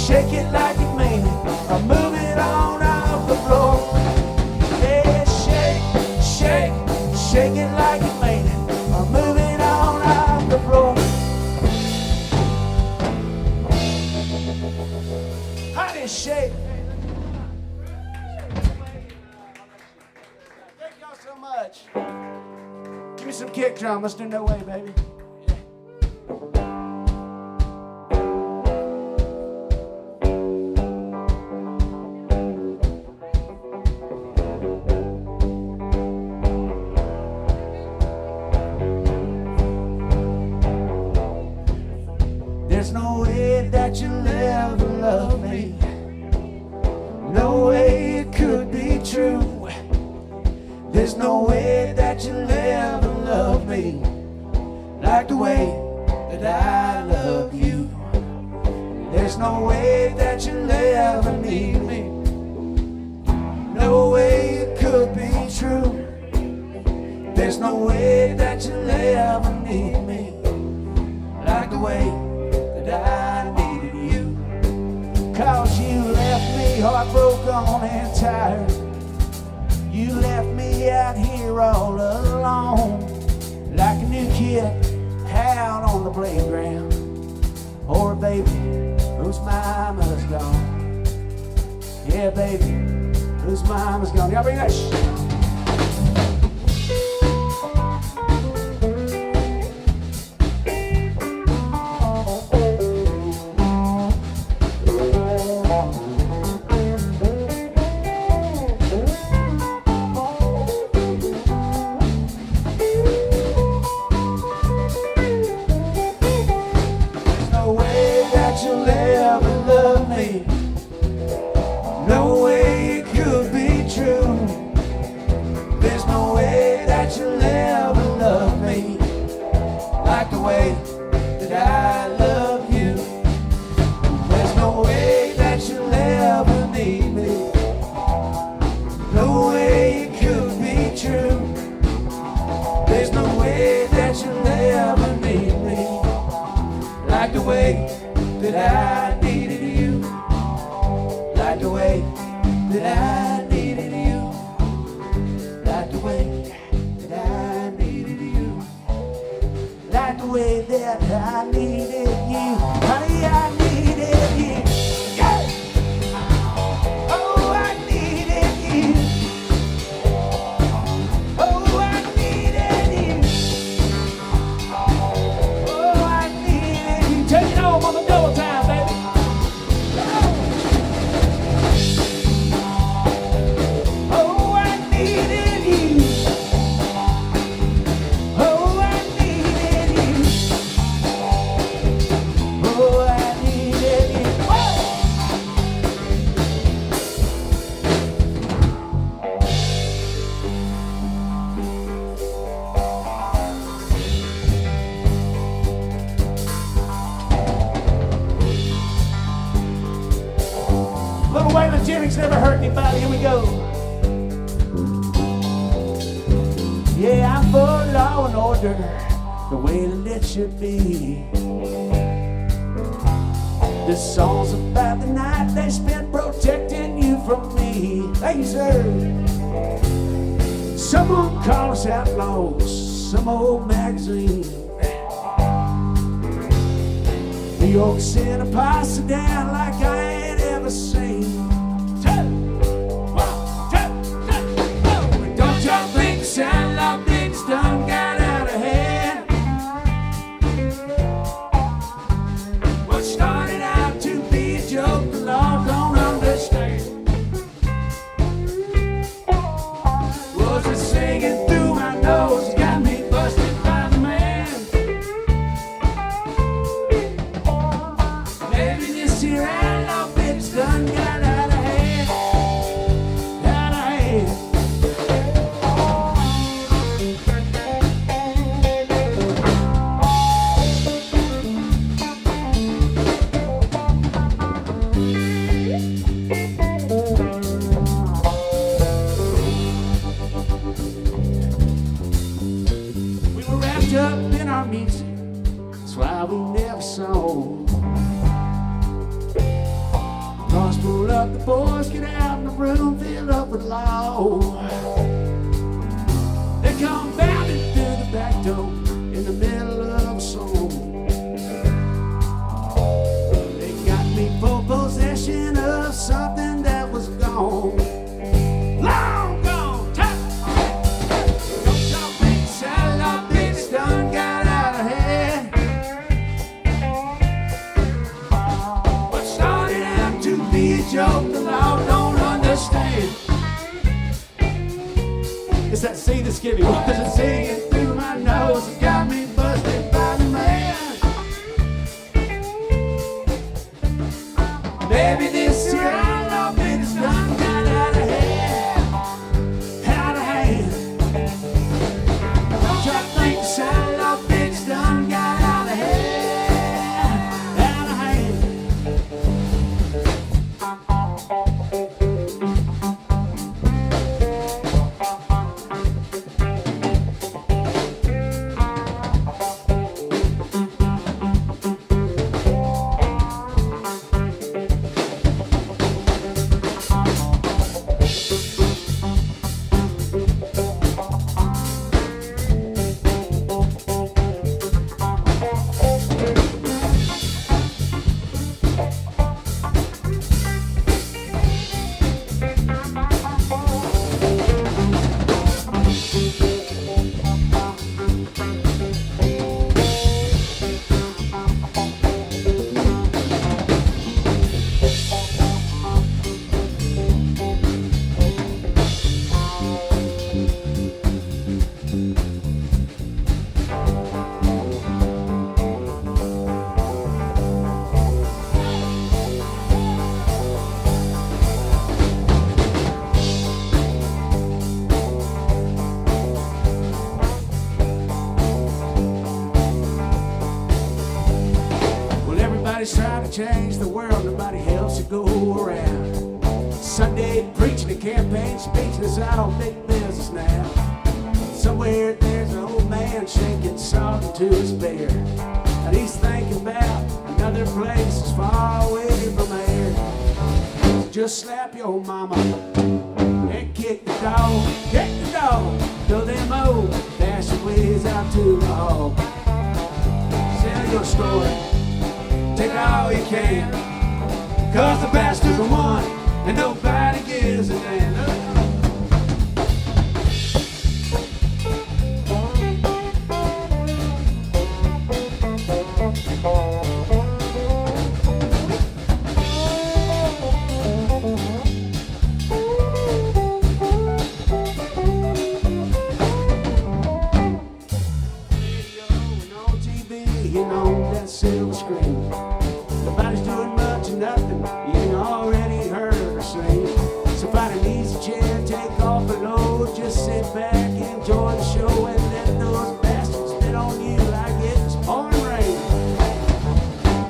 shake it like you mean it, or move it on off the floor. Yeah, shake it like you mean it, or move it on off the floor. Honey, shake. Thank y'all so much. Give me some kick drum. Let's do No Way, baby. There's no way that you'll ever love me. No way it could be true. There's no way that you'll ever love me like the way that I love you. There's no way that you'll ever need me. No way it could be true. There's no way that you'll ever need me like the way I needed you. 'Cause you left me heartbroken and tired. You left me out here all alone, like a new kid out on the playground, or a baby whose mama's gone. Yeah, baby, whose mama's gone. Y'all bring that shit. Never hurt anybody. Here we go. Yeah, I'm for law and order, the way that it should be. This song's about the night they spent protecting you from me. Thank you, sir. Someone call us outlaws, some old magazine. New York sent a posse down like I ain't ever seen. Sound like things done got out of hand. What started out to be a joke, the law don't understand. Was it singing through my nose, got me busted by the man. Maybe this here outlaw bitch done got out of hand. Out of hand. Up in our music, that's why we never sold. boys get out and the room filled up with law. They come bounding through the back door in the middle of a song. They got me for possession of something that was gone. Long gone, time. Don't talk big, saddle up, bitch, done got out of hand. What started out to be a joke, the law don't understand. It's that sea that's giving wasn't singing through my nose. It got me busted by the man. Baby, this here I love it, it's done got out of hand. Out of hand. Don't you think this I love it, it's done got out of hand. Out of hand. Everybody's trying to change the world, nobody helps to go around. Sunday preaching a campaign speech that's out on big business now. Somewhere there's an old man shaking salt into his beer, and he's thinking about another place as far away from here. So just slap your mama and kick the dog, till them old dashing ways out to the hall. Sell your story, take all you can, 'cause the bastards are one and nobody gives a damn. You know that silver screen. Nobody's doing much of nothing. You ain't already heard her sing. So find an easy chair, take off the load, just sit back, enjoy the show, and let those bastards spit on you like it's pouring rain.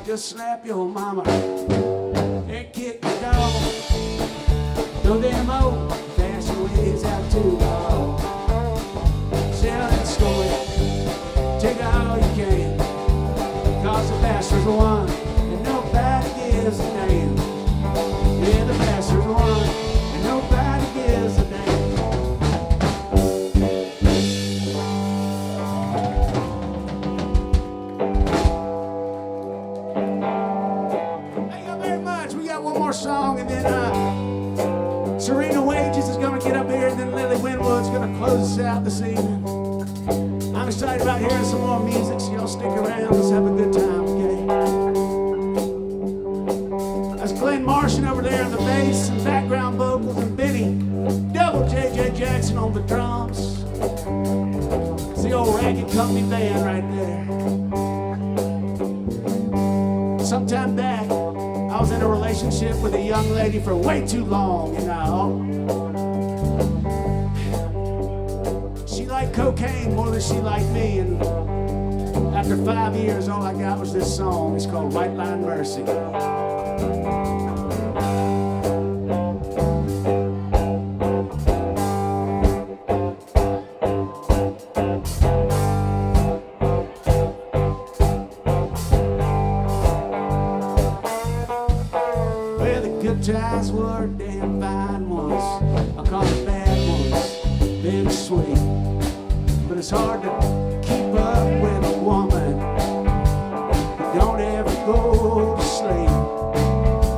Just slap your mama and kick the dog. Throw them old fashion ways out to the hall. Sell that story, take all you can, 'cause the bastards are one and nobody gives a damn. Yeah, the bastards are one and nobody gives a damn. Thank you very much. We got one more song, and then Serena Wages is going to get up here, and then Lily Winwood's going to close us out this evening. I'm excited about hearing some more music, so y'all stick around. Let's have a good time, okay? That's Glenn Martian over there on the bass and background vocals, and Benny Double J.J. Jackson on the drums. It's the old Ragged Company band right there. Sometime back, I was in a relationship with a young lady for way too long, you know. She liked cocaine more than she liked me, and after 5 years, all I got was this song. It's called White Line Mercy. Well, the good times were damn fine ones. I call it bad ones, been sweet. But it's hard to keep up with a woman who don't ever go to sleep.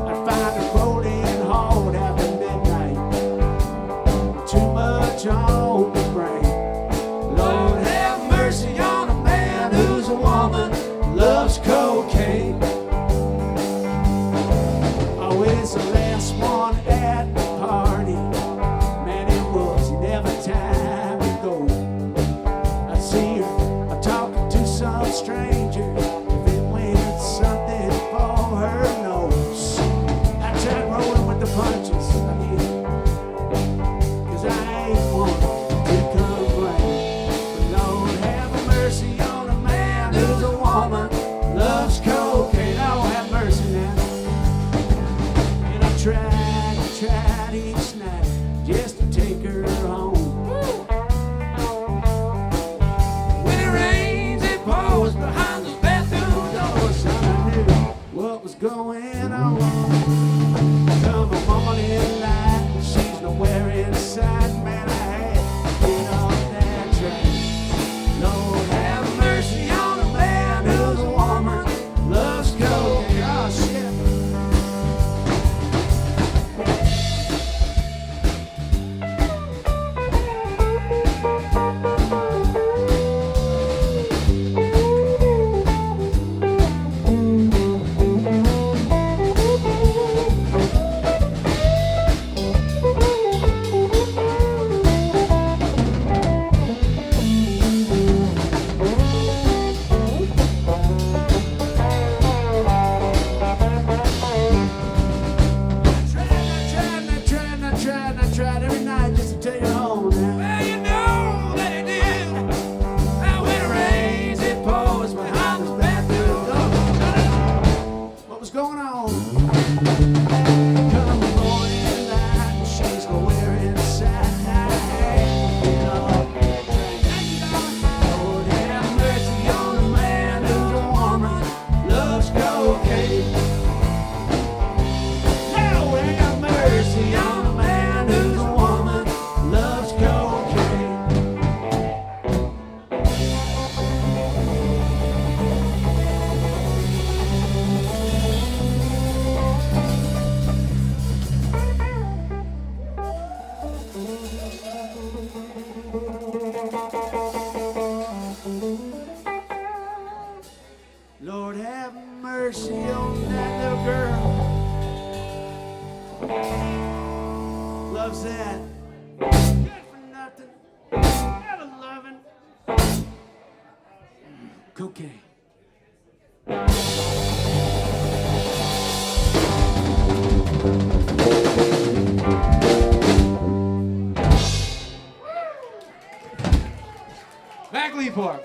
I find her rolling hard after midnight, too much on the brain. Lord have mercy on a man who's a woman, loves cocaine. Always the last one at the party. Man, it was never time to go. I'd see her talking to some stranger. If it went something for her nose, I tried rolling with the punches. I did, 'cause I ain't one to complain. But Lord have mercy on a man who's a woman, loves cocaine. Oh, have mercy now. And I tried each night just to take her home. When it rains, it pours behind the bathroom doors. I knew what was going on. Come a morning light, she's nowhere in sight. Man, I had to get off that train. Lord have mercy on a man who's a woman, loves cocaine. Oh, shit. I tried every night just to take her home now. Well, you know that it did. Now when it rains, it pours behind this bathroom door. What was going on? Come the morning light, she's nowhere in sight. Get off that train. Lord have mercy on a man who's a woman, loves cocaine. Lord have mercy on a man who's a woman, loves cocaine. Lord have mercy on that little girl. Loves that good for nothing, never loving cocaine. Back Lee Park.